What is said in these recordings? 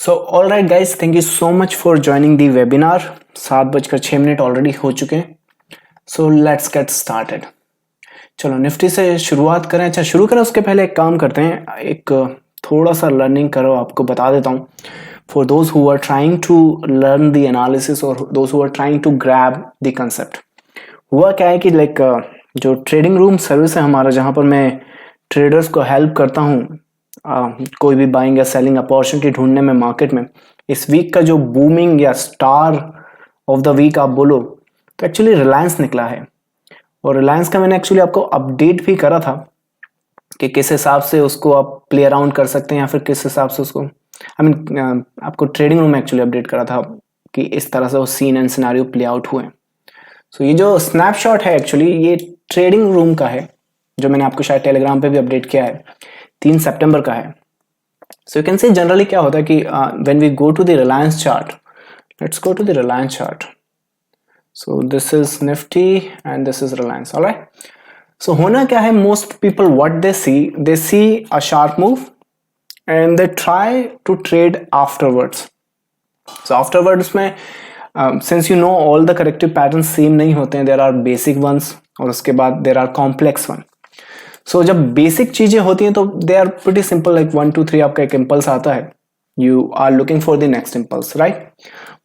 So all right guys, thank you so much for joining the webinar. 7:06 already हो चुके हैं. So let's get started. चलो Nifty से शुरुआत करें. अच्छा शुरू करें उसके पहले एक काम करते हैं, एक थोड़ा सा लर्निंग करो, आपको बता देता हूँ. For those who are trying to learn the analysis or those who are trying to grab the concept. हुआ क्या है कि जो ट्रेडिंग रूम सर्विस है हमारा, जहाँ पर मैं ट्रेडर्स को हेल्प करता हूँ कोई भी बाइंग या सेलिंग अपॉर्चुनिटी ढूंढने में मार्केट में. इस वीक का जो बूमिंग या स्टार ऑफ द वीक आप बोलो तो एक्चुअली रिलायंस निकला है. और रिलायंस का मैंने एक्चुअली आपको अपडेट भी करा था कि किस हिसाब से उसको आप प्ले अराउंड कर सकते हैं या फिर किस हिसाब से उसको आपको ट्रेडिंग रूम में एक्चुअली अपडेट करा था कि इस तरह से वो scene and scenario play out हुए. सो ये जो स्नैपशॉट है एक्चुअली ये ट्रेडिंग रूम का है, जो मैंने आपको शायद टेलीग्राम पे भी अपडेट किया है. 3 सितंबर का है. So you can say generally क्या होता है कि when we go to the Reliance chart, let's go to the Reliance chart. So this is Nifty and this is Reliance. Alright, so होना क्या है, most people what they see a sharp move and they try to trade afterwards. So afterwards में since you know all the corrective patterns same नहीं होते हैं, there are basic once और उसके बाद there are complex one. So जब basic चीजें होती हैं तो they are pretty simple, like 1 2 3 आपका एक इम्पल्स आता है, you are looking for the next impulse, right.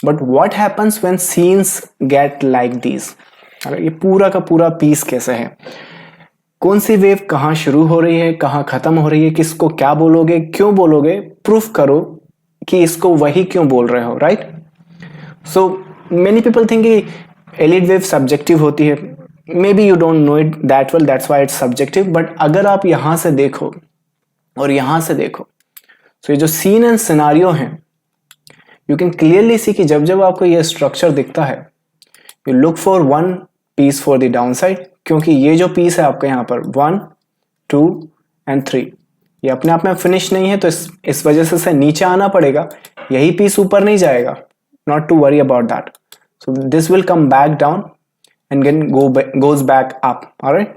But what happens when scenes get like these. ये पूरा का पूरा पीस कैसे है, कौन सी वेव कहाँ शुरू हो रही है, कहाँ खत्म हो रही है, किसको क्या बोलोगे, क्यों बोलोगे, प्रूफ करो कि इसको वही क्यों बोल रहे हो, right. So many people think कि एलिट वेव सब्जेक्टिव होती है. May be you don't know it that well, that's why it's subjective. But अगर आप यहां से देखो और यहां से देखो, तो ये जो सीन एंड सिनारियो है, यू कैन क्लियरली सी कि जब जब आपको ये स्ट्रक्चर दिखता है, you look for one piece for the down side, क्योंकि ये जो पीस है आपका यहाँ पर 1 2 एंड 3 ये अपने आप में फिनिश नहीं है, तो इस वजह से नीचे आना पड़ेगा. यही पीस ऊपर नहीं जाएगा, not to worry about that. So this will come back down and then goes back up. alright,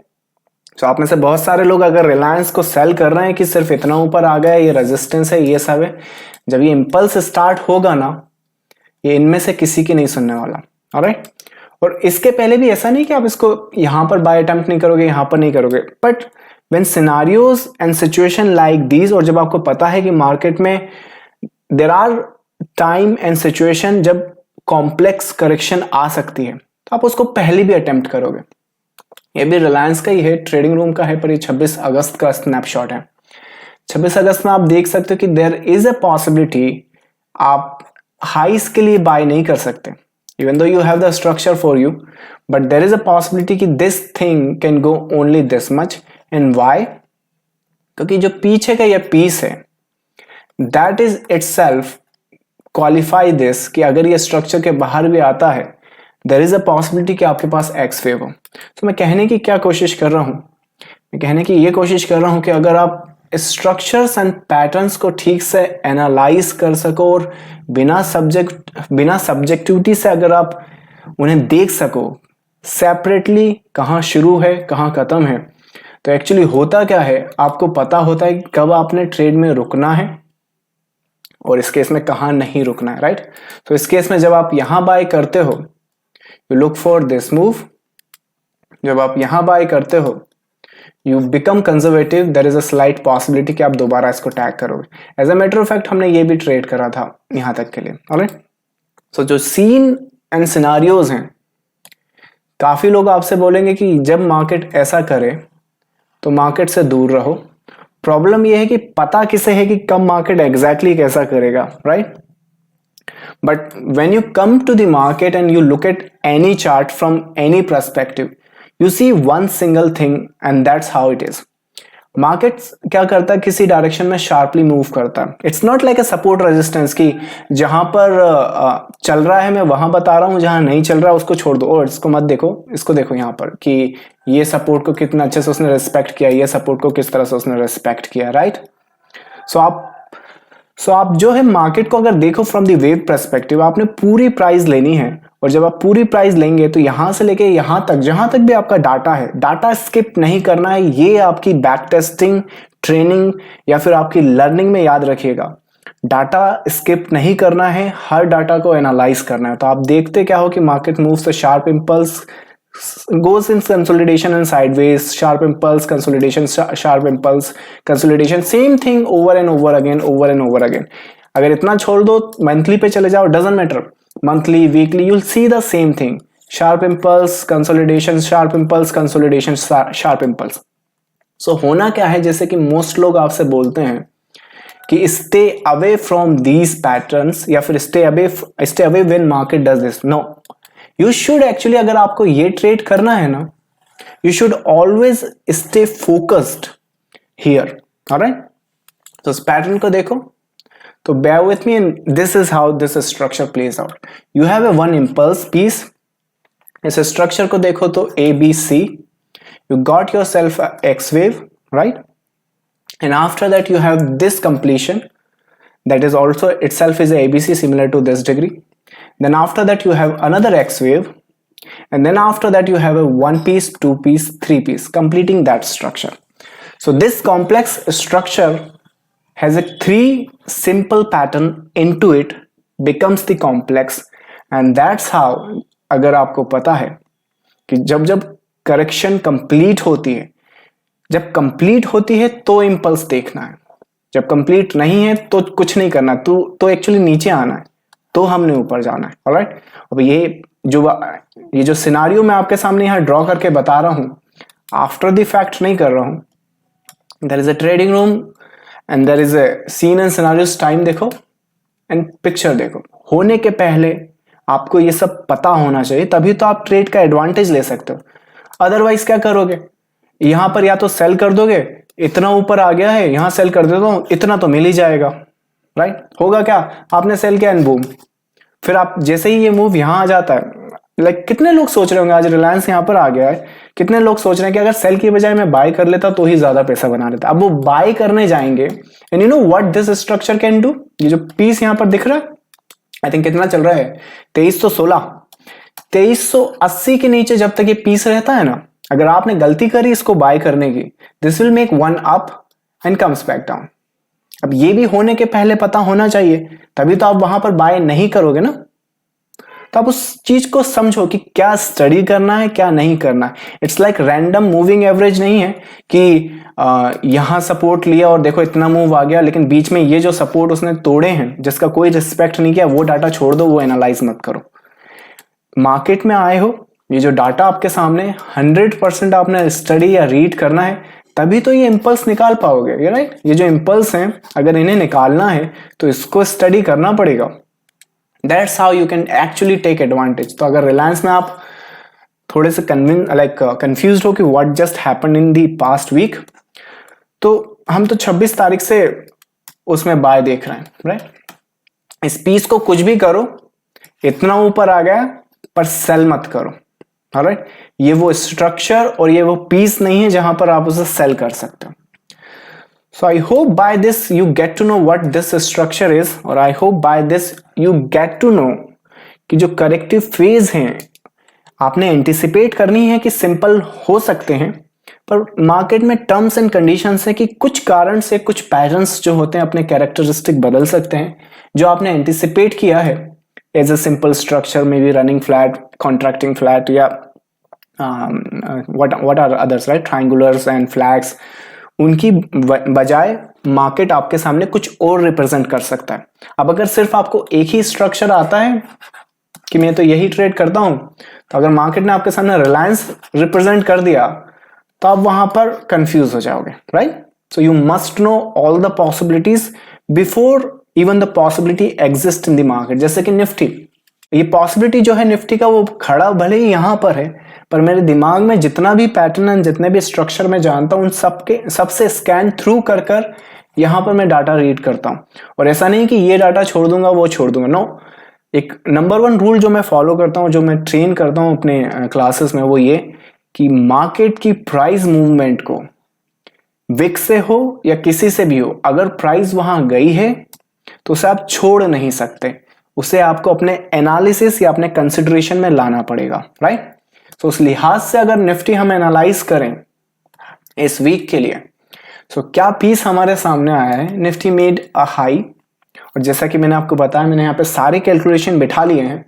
so आप में से बहुत सारे लोग अगर रिलायंस को सेल कर रहे हैं कि सिर्फ इतना ऊपर आ गया, ये रेजिस्टेंस है, ये सब है, जब ये इंपल्स स्टार्ट होगा ना, ये इनमें से किसी की नहीं सुनने वाला. alright, और इसके पहले भी ऐसा नहीं कि आप इसको यहां पर बाय अटेम्प्ट नहीं करोगे, यहां पर नहीं करोगे. But when scenarios and situation like these, और जब आपको पता है कि मार्केट में there are time and situation जब कॉम्प्लेक्स करेक्शन आ सकती है, आप उसको पहले भी अटेम्प्ट करोगे. ये भी रिलायंस का ही है, ट्रेडिंग रूम का है, पर ये 26 अगस्त का स्नैपशॉट है. 26 अगस्त में आप देख सकते हो कि देयर इज अ पॉसिबिलिटी आप हाइस के लिए बाय नहीं कर सकते, even though you have the structure for you, but there is a possibility कि this thing can go only this much. And why? क्योंकि जो पीछे का ये पीस है, that is itself qualify this कि अगर ये स्ट्रक्चर के बाहर भी आता है, देयर इज अ पॉसिबिलिटी कि आपके पास एक्स वेव हो. तो मैं कहने की क्या कोशिश कर रहा हूं, मैं कहने की ये कोशिश कर रहा हूं कि अगर आप स्ट्रक्चर्स एंड पैटर्न्स को ठीक से एनालाइज कर सको और बिना सब्जेक्टिविटी से अगर आप उन्हें देख सको सेपरेटली, कहां शुरू है कहां खत्म है, तो एक्चुअली होता क्या है, आपको पता होता है कि कब आपने ट्रेड में रुकना है और इस केस में कहां नहीं रुकना है, राइट. तो इस केस में जब आप यहां बाय करते हो, you look for this move. जब आप यहां बाय करते हो, you become conservative, there is a slight possibility कि आप दोबारा इसको टैग करोगे. As a matter of fact हमने ये भी ट्रेड करा था यहां तक के लिए. alright, so जो सीन एंड सिनारियोज हैं, काफी लोग आपसे बोलेंगे कि जब मार्केट ऐसा करे तो मार्केट से दूर रहो. प्रॉब्लम ये है कि पता किसे है कि कब मार्केट एग्जैक्टली कैसा करेगा, right. But when you come to the market and you look at any chart from any perspective, you see one single thing and that's how it is. Market क्या करता है, किसी डायरेक्शन में sharply move करता है. It's not like a support resistance की जहां पर चल रहा है मैं वहां बता रहा हूं, जहां नहीं चल रहा है उसको छोड़ दो और इसको मत देखो, इसको देखो यहां पर कि ये सपोर्ट को कितना अच्छे से उसने रिस्पेक्ट किया, ये सपोर्ट को किस तरह से उसने रिस्पेक्ट किया, राइट. सो आप जो है मार्केट को अगर देखो फ्रॉम द वेव पर्सपेक्टिव, आपने पूरी प्राइस लेनी है, और जब आप पूरी प्राइस लेंगे तो यहां से लेके यहां तक, जहां तक भी आपका डाटा है, डाटा स्किप नहीं करना है. ये आपकी बैक टेस्टिंग, ट्रेनिंग या फिर आपकी लर्निंग में याद रखिएगा डाटा स्किप नहीं करना है, हर डाटा को एनालाइज करना है। तो आप देखते क्या हो कि market moves the sharp impulse, goes in consolidation and sideways, sharp impulse, consolidation, sharp impulse, consolidation, same thing over and over again, over and over again. अगर इतना छोड़ दो, मंथली पे चले जाओ, doesn't matter, monthly weekly you'll see the same thing, sharp impulse, consolidation, sharp impulse, consolidation, sharp impulse. So होना क्या है, जैसे कि मोस्ट लोग आपसे बोलते हैं कि stay away from these patterns, या फिर stay away when market does this. No, you should actually, अगर आपको ये ट्रेड करना है ना, you should always stay focused here. Alright, तो इस पैटर्न को देखो, तो bear with me and this is how this structure plays out. You have a one impulse piece. इस structure को देखो तो A, B, C. You got yourself a X wave, right? And after that you have this completion that is also itself is a ABC similar to this degree. Then after that you have another X wave, and then after that you have a one piece, two piece, three piece, completing that structure. So this complex structure has a three simple pattern into it, becomes the complex, and that's how, अगर आपको पता है कि जब जब correction complete होती है, जब कंप्लीट होती है तो इंपल्स देखना है, जब कंप्लीट नहीं है तो कुछ नहीं करना, तो एक्चुअली नीचे आना है, तो हमने ऊपर जाना है। ऑलराइट, अब ये जो सिनारियो मैं आपके सामने यहाँ ड्रॉ करके बता रहा हूँ, आफ्टर द फैक्ट नहीं कर रहा हूँ। There is a trading room and there is a scene and scenarios, time देखो एंड पिक्चर देखो। होने के पहले आपको ये सब पता होना चाहिए, तभी तो आप ट्रेड का एडवांटेज ले सकते हो। अदरवाइज क्या करोगे, यहां पर या तो सेल कर दोगे, इतना ऊपर आ गया है यहां सेल कर देता हूं, इतना तो मिल ही जाएगा, राइट? होगा क्या, आपने सेल किया एंड बूम, फिर आप जैसे ही ये मूव यहां आ जाता है, लाइक कितने लोग सोच रहे होंगे आज रिलायंस यहां पर आ गया है, कितने लोग सोच रहे हैं कि अगर सेल की बजाय मैं बाय कर लेता तो ही ज्यादा पैसा बना लेता। अब वो बाय करने जाएंगे, and you know what this structure can do. ये जो पीस यहां पर दिख रहा है, आई थिंक कितना चल रहा है, 2316, 2380 के नीचे जब तक ये पीस रहता है ना, अगर आपने गलती करी इसको बाय करने की, this will make one up and comes back down. अब ये भी होने के पहले पता होना चाहिए, तभी तो आप वहां पर बाय नहीं करोगे ना। तो आप उस चीज को समझो कि क्या स्टडी करना है क्या नहीं करना है। It's like random moving average नहीं है कि यहां सपोर्ट लिया और देखो इतना मूव आ गया, लेकिन बीच में ये जो सपोर्ट उसने तोड़े हैं जिसका कोई रिस्पेक्ट नहीं किया, वो डाटा छोड़ दो, वो एनालाइज मत करो। मार्केट में आए हो, ये जो डाटा आपके सामने 100% आपने स्टडी या रीड करना है, तभी तो ये इंपल्स निकाल पाओगे, राइट? ये जो इंपल्स हैं, अगर इन्हें निकालना है तो इसको स्टडी करना पड़ेगा। That's how you can actually take advantage. तो अगर रिलायंस में आप थोड़े से कंफ्यूज्ड हो कि what just happened in the past week, तो हम तो 26 तारीख से उसमें बाय देख रहे हैं, राइट? इस पीस को कुछ भी करो, इतना ऊपर आ गया पर सेल मत करो, ऑलराइट? ये वो स्ट्रक्चर और ये वो पीस नहीं है जहां पर आप उसे सेल कर सकते हो। So I hope by this you get to know what this structure is, और I hope by this you get to know कि जो करेक्टिव फेज हैं आपने एंटिसिपेट करनी है कि सिंपल हो सकते हैं, पर मार्केट में टर्म्स एंड कंडीशंस है कि कुछ कारण से कुछ पैटर्न्स जो होते हैं अपने कैरेक्टरिस्टिक बदल सकते हैं। जो आपने एंटिसिपेट किया है as a simple structure, may be running flat, contracting flat, या what are others, right? Triangulars and flags, उनकी बजाय मार्केट आपके सामने कुछ और रिप्रेजेंट कर सकता है। अब अगर सिर्फ आपको एक ही स्ट्रक्चर आता है कि मैं तो यही ट्रेड करता हूं, तो अगर मार्केट ने आपके सामने रिलायंस रिप्रेजेंट कर दिया तो आप वहां पर कंफ्यूज हो जाओगे, right? So you must know all the possibilities before even the possibility exist in the market. जैसे कि निफ्टी, ये पॉसिबिलिटी जो है निफ्टी का, वो खड़ा भले ही यहां पर है, पर मेरे दिमाग में जितना भी पैटर्न है, जितने भी स्ट्रक्चर मैं जानता हूं, उन सबसे स्कैन थ्रू कर यहां पर मैं डाटा रीड करता हूं। और ऐसा नहीं कि ये डाटा छोड़ दूंगा वो छोड़ दूंगा, नो। एक नंबर 1 रूल जो मैं फॉलो करता हूं, जो मैं ट्रेन करता हूं अपने क्लासेस में, वो ये कि मार्केट की प्राइस मूवमेंट को, विक्स से हो या किसी से भी हो, अगर प्राइस वहां गई है तो उसे आप छोड़ नहीं सकते, उसे आपको अपने एनालिसिस या अपने कंसिडरेशन में लाना पड़ेगा, राइट? तो उस लिहाज से अगर निफ्टी हम एनालाइज करें इस वीक के लिए, तो क्या पीस हमारे सामने आया है? निफ्टी मेड अ हाई और जैसा कि मैंने आपको बताया, मैंने यहाँ पे सारे कैलकुलेशन बिठा लिए हैं,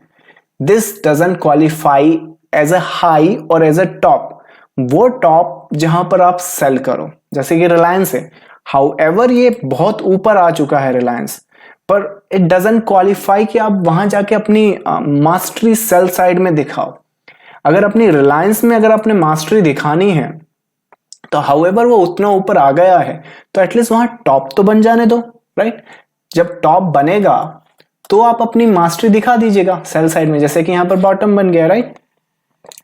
this doesn't qualify as a high और एज अ टॉप। वो टॉप जहां पर आप सेल करो, जैसे कि रिलायंस है, हाउएवर ये बहुत ऊपर आ चुका है रिलायंस, पर इट डजंट क्वालिफाई कि आप वहां जाके अपनी मास्टरी सेल साइड में दिखाओ। अगर अपनी रिलायंस में अगर आपने मास्टरी दिखानी है तो हाउएवर वो उतना ऊपर आ गया है तो एटलीस्ट वहां टॉप तो बन जाने दो, राइट। जब टॉप बनेगा तो आप अपनी मास्टरी दिखा दीजिएगा सेल साइड में, जैसे कि यहां पर बॉटम बन गया, राइट।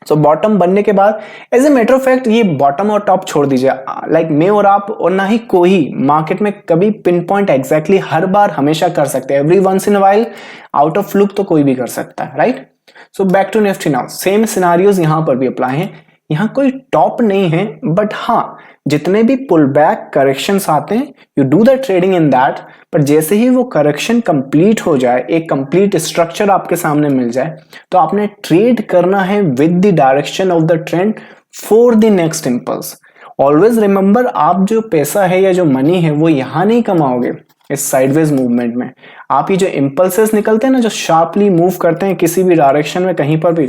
सो बॉटम बनने के बाद as a matter of fact ये बॉटम और टॉप छोड़ दीजिए, लाइक मैं और आप और ना ही कोई मार्केट में कभी पिन पॉइंट एग्जैक्टली हर बार हमेशा कर सकते हैं, every once in while out of fluke तो कोई भी कर सकता है, right. So back to Nifty now, same scenarios यहां पर भी अप्लाई हैं। यहां कोई टॉप नहीं है, बट हाँ जितने भी पुल बैक करेक्शंस आते हैं you do the trading in that, पर जैसे ही वो करेक्शन कंप्लीट हो जाए, एक कंप्लीट स्ट्रक्चर आपके सामने मिल जाए, तो आपने ट्रेड करना है with the direction of the trend for the next impulse. Always remember, आप जो पैसा है या जो मनी है वो यहां नहीं कमाओगे इस साइडवेज मूवमेंट में। आप ये जो इंपल्सेस निकलते हैं ना, जो शार्पली मूव करते हैं किसी भी डायरेक्शन में कहीं पर भी,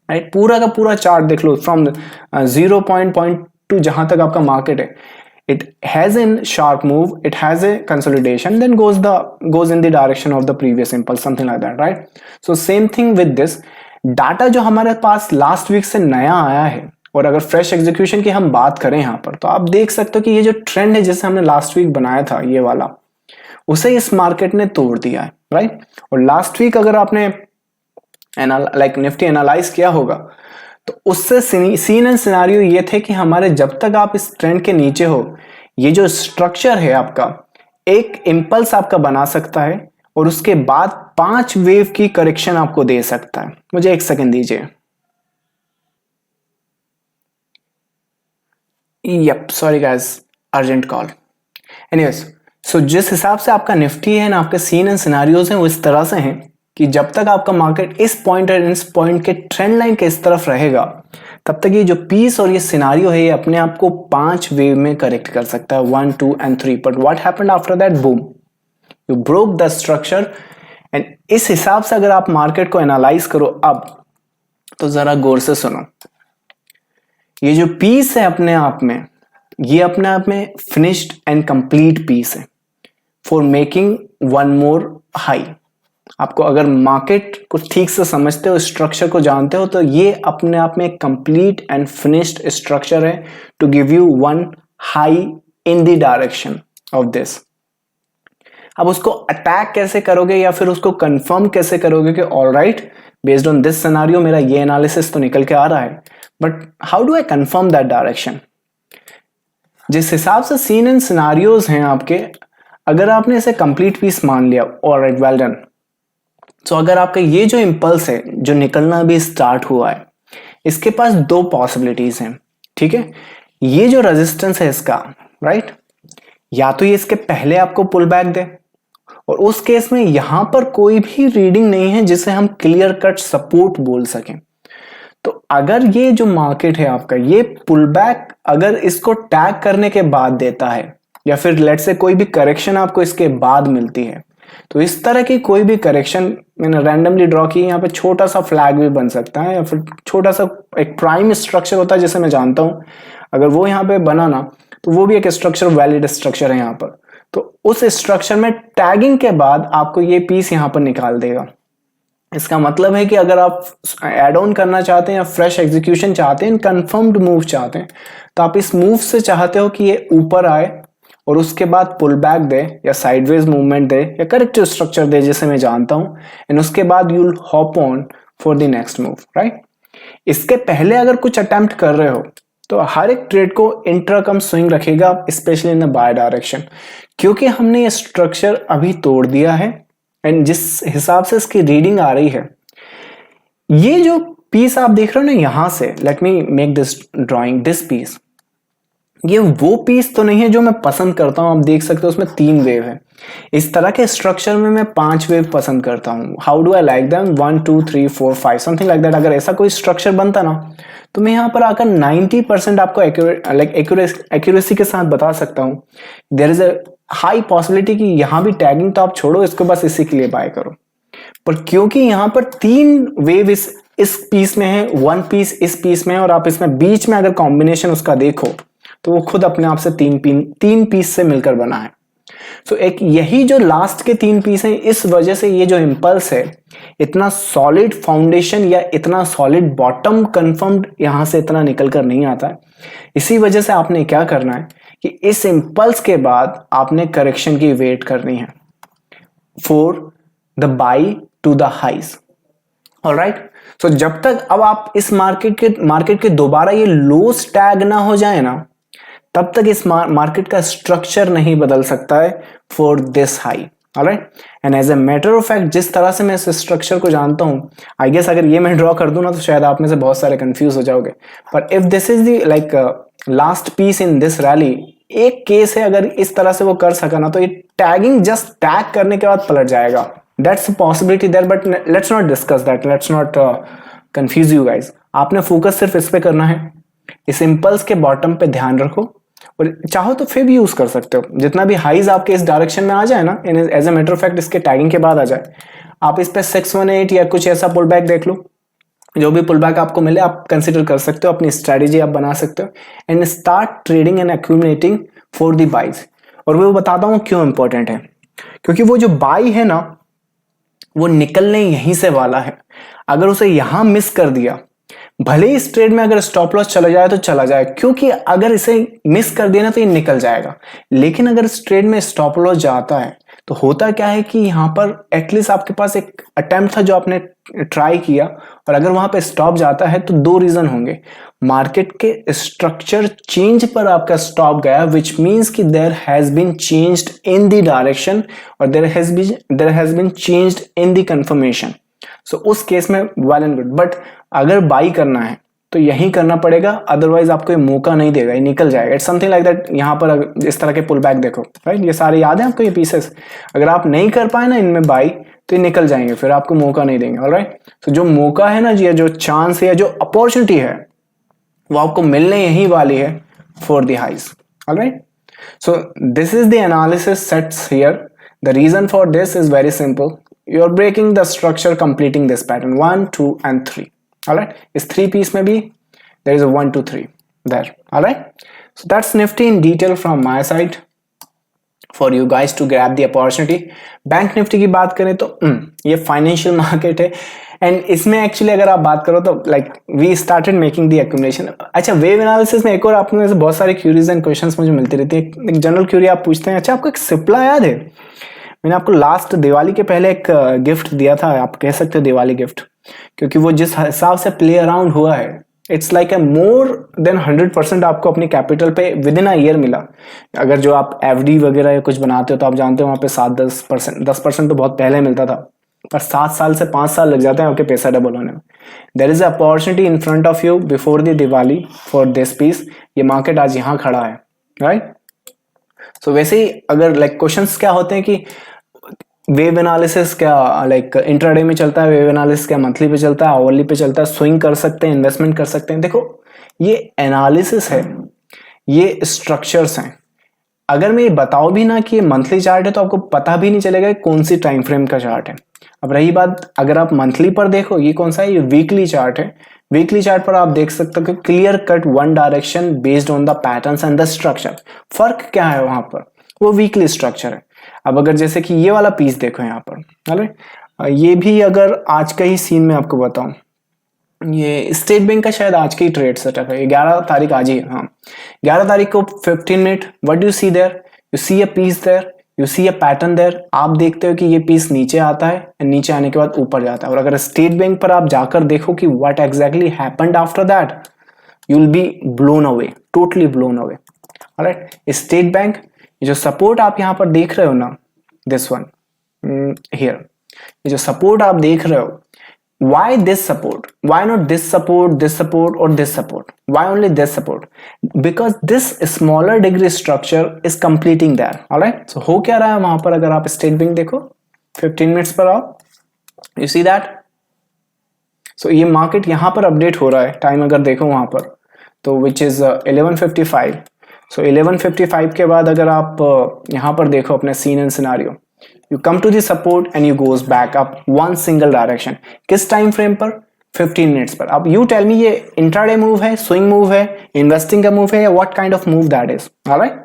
राइट, पूरा का पूरा चार्ट देख लो फ्रॉम 0.2 जहां तक आपका मार्केट है, it has a sharp move, it has a consolidation, then goes in the direction of the previous impulse, something like that, right? So same thing with this data जो हमारे पास last week से नया आया है, और अगर fresh execution की हम बात करें यहाँ पर, तो आप देख सकते हो कि ये जो ट्रेंड है जिसे हमने लास्ट वीक बनाया था ये वाला, उसे इस मार्केट ने तोड़ दिया है, राइट। और लास्ट वीक अगर आपने लाइक निफ्टी एनालाइज किया होगा तो उससे सीन एंड सिनारियो ये थे कि हमारे जब तक आप इस ट्रेंड के नीचे हो, ये जो स्ट्रक्चर है आपका एक इंपल्स आपका बना सकता है और उसके बाद 5 वेव की करेक्शन आपको दे सकता है। मुझे 1 सेकंड दीजिए। Yup, sorry guys, urgent call. Anyways, so जिस हिसाब से आपका निफ्टी है ना, आपके सीन एंड सिनारियोज हैं वो इस तरह से हैं कि जब तक आपका मार्केट इस पॉइंट और इस पॉइंट के ट्रेंड लाइन के इस तरफ रहेगा, तब तक ये जो पीस और ये सिनारियो है ये अपने आप को 5 वेव में करेक्ट कर सकता है, 1, 2 and 3। But what happened after that, boom, you broke the structure. And इस हिसाब से अगर आप मार्केट को एनालाइज करो अब, तो जरा गौर से सुनो, ये जो पीस है अपने आप में, ये अपने आप में फिनिश्ड एंड कंप्लीट पीस है for making one more high. आपको अगर मार्केट को ठीक से समझते हो, स्ट्रक्चर को जानते हो, तो ये अपने आप में एक कंप्लीट एंड फिनिश्ड स्ट्रक्चर है to give you one high in the direction of this. अब उसको अटैक कैसे करोगे या फिर उसको कंफर्म कैसे करोगे कि alright, based on this scenario मेरा ये एनालिसिस तो निकल के आ रहा है, but how do I confirm that direction. जिस हिसाब से सीन एंड सिनेरियोज हैं आपके, अगर आपने इसे कंप्लीट पीस मान लिया, ऑलराइट, वेल डन। तो अगर आपका ये जो इंपल्स है जो निकलना भी स्टार्ट हुआ है, इसके पास 2 पॉसिबिलिटीज हैं, ठीक है। ये जो रेजिस्टेंस है इसका, राइट, या तो ये इसके पहले आपको पुल बैक दे, और उस केस में यहां पर कोई भी रीडिंग नहीं है जिसे हम क्लियर कट सपोर्ट बोल सकें। तो अगर ये जो मार्केट है आपका, ये पुल बैक अगर इसको टैग करने के बाद देता है, या फिर लेट से कोई भी करेक्शन आपको इसके बाद मिलती है, तो इस तरह की कोई भी करेक्शन मैंने रैंडमली ड्रॉ की, यहाँ पे छोटा सा फ्लैग भी बन सकता है, या फिर छोटा सा एक प्राइम स्ट्रक्चर होता है जिसे मैं जानता हूं, अगर वो यहाँ पे बना ना, तो वो भी एक स्ट्रक्चर, वैलिड स्ट्रक्चर है यहाँ पर। तो उस स्ट्रक्चर में टैगिंग के बाद आपको ये पीस यहाँ पर निकाल देगा। इसका मतलब है कि अगर आप एड ऑन करना चाहते हैं या फ्रेश एग्जीक्यूशन चाहते हैं, कंफर्म्ड मूव चाहते हैं, तो आप इस मूव से चाहते हो कि ये ऊपर आए और उसके बाद पुल बैक दे या साइडवेज मूवमेंट दे या करेक्टिव स्ट्रक्चर दे, जिसे मैं जानता हूं, एंड उसके बाद you will hop on for the next move, right. इसके पहले अगर कुछ अटेम्प्ट कर रहे हो तो हर एक ट्रेड को इंट्रा कम स्विंग रखेगा, specially in the buy direction, क्योंकि हमने ये स्ट्रक्चर अभी तोड़ दिया है। एंड जिस हिसाब से इसकी रीडिंग आ रही है, ये जो पीस आप देख रहे हो ना यहां से, let me make this drawing, this piece, ये वो पीस तो नहीं है जो मैं पसंद करता हूं। आप देख सकते हो उसमें 3 वेव है। इस तरह के स्ट्रक्चर में मैं 5 वेव पसंद करता हूं। How do I like them, 1 2 3 4 5 something like that. अगर ऐसा कोई स्ट्रक्चर बनता ना, तो मैं यहाँ पर आकर 90% आपको एक्यूरेसी के साथ बता सकता हूँ there is a high possibility कि यहां भी टैगिंग तो आप छोड़ो, इसको बस इसी के लिए बाय करो। पर क्योंकि यहां पर 3 वेव इस पीस में है, 1 पीस इस पीस में है, और आप इसमें बीच में अगर कॉम्बिनेशन उसका देखो तो वो खुद अपने आप से 3 पीस से मिलकर बना है। सो एक यही जो लास्ट के 3 पीस हैं, इस वजह से ये जो इंपल्स है इतना सॉलिड फाउंडेशन या इतना सॉलिड बॉटम कंफर्म्ड यहां से इतना निकल कर नहीं आता है। इसी वजह से आपने क्या करना है कि इस इंपल्स के बाद आपने करेक्शन की वेट करनी है for the buy to the highs. Alright, so जब तक अब आप इस मार्केट के दोबारा ये लोस टैग ना हो जाए ना, तब तक इस मार्केट का स्ट्रक्चर नहीं बदल सकता है for this high. Alright, and as a matter of fact जिस तरह से मैं इस स्ट्रक्चर को जानता हूं, आई गेस अगर ये मैं ड्रॉ कर दूं ना तो शायद आप में से बहुत सारे कंफ्यूज हो जाओगे। पर if this is the like last piece in this rally, एक केस है अगर इस तरह से वो कर सका ना, तो ये टैगिंग जस्ट टैग करने के बाद पलट जाएगा। That's a possibility there, but let's not discuss that, let's not confuse you guys. आपने फोकस सिर्फ इस पे करना है, इस इंपल्स के बॉटम पे ध्यान रखो, और चाहो तो फिर भी यूज कर सकते हो। जितना भी हाइज आपके इस डायरेक्शन में आ जाए ना, as a matter of fact इसके टैगिंग के बाद आ जाए, आप इस पे 618 या कुछ ऐसा पुल बैक देख लो, जो भी पुल बैक आपको मिले आप कंसिडर कर सकते हो, अपनी स्ट्रेटेजी आप बना सकते हो, and start trading and accumulating for the buys. और वो बताता हूं क्यों इंपॉर्टेंट है, क्योंकि वो जो बाई है ना वो निकलने यहीं से वाला है। अगर उसे यहां मिस कर दिया, भले ही इस ट्रेड में अगर स्टॉप लॉस चला जाए तो चला जाए, क्योंकि अगर इसे मिस कर दिया ना तो ये निकल जाएगा। लेकिन अगर इस ट्रेड में स्टॉप लॉस जाता है तो होता क्या है कि यहां पर एटलीस्ट आपके पास एक अटेम्प्ट था जो आपने ट्राई किया, और अगर वहां पे स्टॉप जाता है तो 2 रीजन होंगे। मार्केट के स्ट्रक्चर चेंज पर आपका स्टॉप गया, विच मीन्स कि there has been changed in the direction, और there has been changed in the confirmation. So उस केस में वेल एंड गुड, बट अगर बाई करना है तो यही करना पड़ेगा, अदरवाइज आपको ये मौका नहीं देगा, ये निकल जाएगा। It's something like that. यहां पर इस तरह के पुल बैक देखो, राइट, ये सारे याद है आपको ये पीसेस। अगर आप नहीं कर पाए ना इनमें बाई तो ये निकल जाएंगे, फिर आपको मौका नहीं देंगे। ऑलराइट, तो जो मौका है ना जी, जो चांस है, जो अपॉर्चुनिटी है, वो आपको मिलने यही वाली है for the highs. Alright, so this is the analysis sets here. The reason for this is very simple, you are breaking the structure, completing this pattern 1 2 and 3. All right, इस 3 piece में भी there is a 1 2 3 there. All right, so that's nifty in detail from my side for you guys to grab the opportunity. Bank Nifty की बात करें तो ये financial market है, and इसमें एक्चुअली अगर आप बात करो तो like we started making the accumulation. अच्छा, वेव एनालिसिस में एक और आप में से बहुत सारी क्यूरीज एंड क्वेश्चंस मुझे मिलती रहती है। एक जनरल क्यूरी आप पूछते हैं, अच्छा आपको एक सिप्ला याद है? मैंने आपको लास्ट दिवाली के पहले एक गिफ्ट दिया था, आप कह सकते हो दिवाली गिफ्ट, क्योंकि वो जिस हिसाब से प्ले अराउंड हुआ है, it's like A more than 100% आपको अपनी कैपिटल पे विद इन अ ईयर मिला। अगर जो आप एफडी वगैरह या कुछ बनाते हो तो आप जानते हो वहां पे 7-10%, 10% तो बहुत पहले मिलता था, पर 7 साल से 5 साल लग जाते हैं आपके पैसा डबल होने में। There is opportunity in front of you before the Diwali for this piece. ये मार्केट आज यहाँ खड़ा है, राइट। सो वैसे ही अगर लाइक क्वेश्चंस क्या होते हैं कि वेव एनालिसिस क्या लाइक इंट्राडे में चलता है, वेव एनालिसिस क्या मंथली पे चलता है, आवरली पे चलता है, स्विंग कर सकते हैं, इन्वेस्टमेंट कर सकते हैं। देखो ये एनालिसिस है, ये स्ट्रक्चर्स हैं। अगर मैं ये बताओ भी ना कि ये मंथली चार्ट है तो आपको पता भी नहीं चलेगा कौन सी टाइम फ्रेम का चार्ट है। अब रही बात अगर आप मंथली पर देखो, ये कौन सा है, ये वीकली चार्ट है। वीकली चार्ट पर आप देख सकते हो कि clear cut one direction based on the patterns and the structure. फर्क क्या है वहां पर, वो वीकली स्ट्रक्चर है। अब अगर जैसे कि ये वाला पीस देखो यहाँ पर, ये भी अगर आज का ही सीन में आपको बताऊं, ये स्टेट बैंक का शायद आज का ही ट्रेड सेटअप है, 11 तारीख आज ही है। हाँ, 11 तारीख को 15 minute, what do you see there, you see a piece there, you see a pattern there. आप देखते हो कि ये पीस नीचे आता है, नीचे आने के बाद ऊपर जाता है। और अगर स्टेट बैंक पर आप जाकर देखो कि what exactly happened after that, you will be blown away, totally blown away. Alright, state bank जो सपोर्ट आप यहां पर देख रहे हो ना, दिस वन हियर, ये जो सपोर्ट आप देख रहे हो, why this support, why not this support, this support or this support, why only this support? Because this smaller degree structure is completing there. all right, so हो क्या रहा है वहां पर, अगर आप स्टेट बैंक देखो 15 मिनट्स पर आओ, you see that, so ये मार्केट यहां पर अपडेट हो रहा है, टाइम अगर देखो वहां पर तो which is 11:55. सो 1155 के बाद अगर आप यहाँ पर देखो अपने scene and scenario, you come to the support and you goes back up one single direction. किस टाइम फ्रेम पर? 15 मिनट्स पर। अब यू टेल मी ये इंट्राडे मूव है, स्विंग मूव है, इन्वेस्टिंग का मूव है, या what kind of move that is. Alright,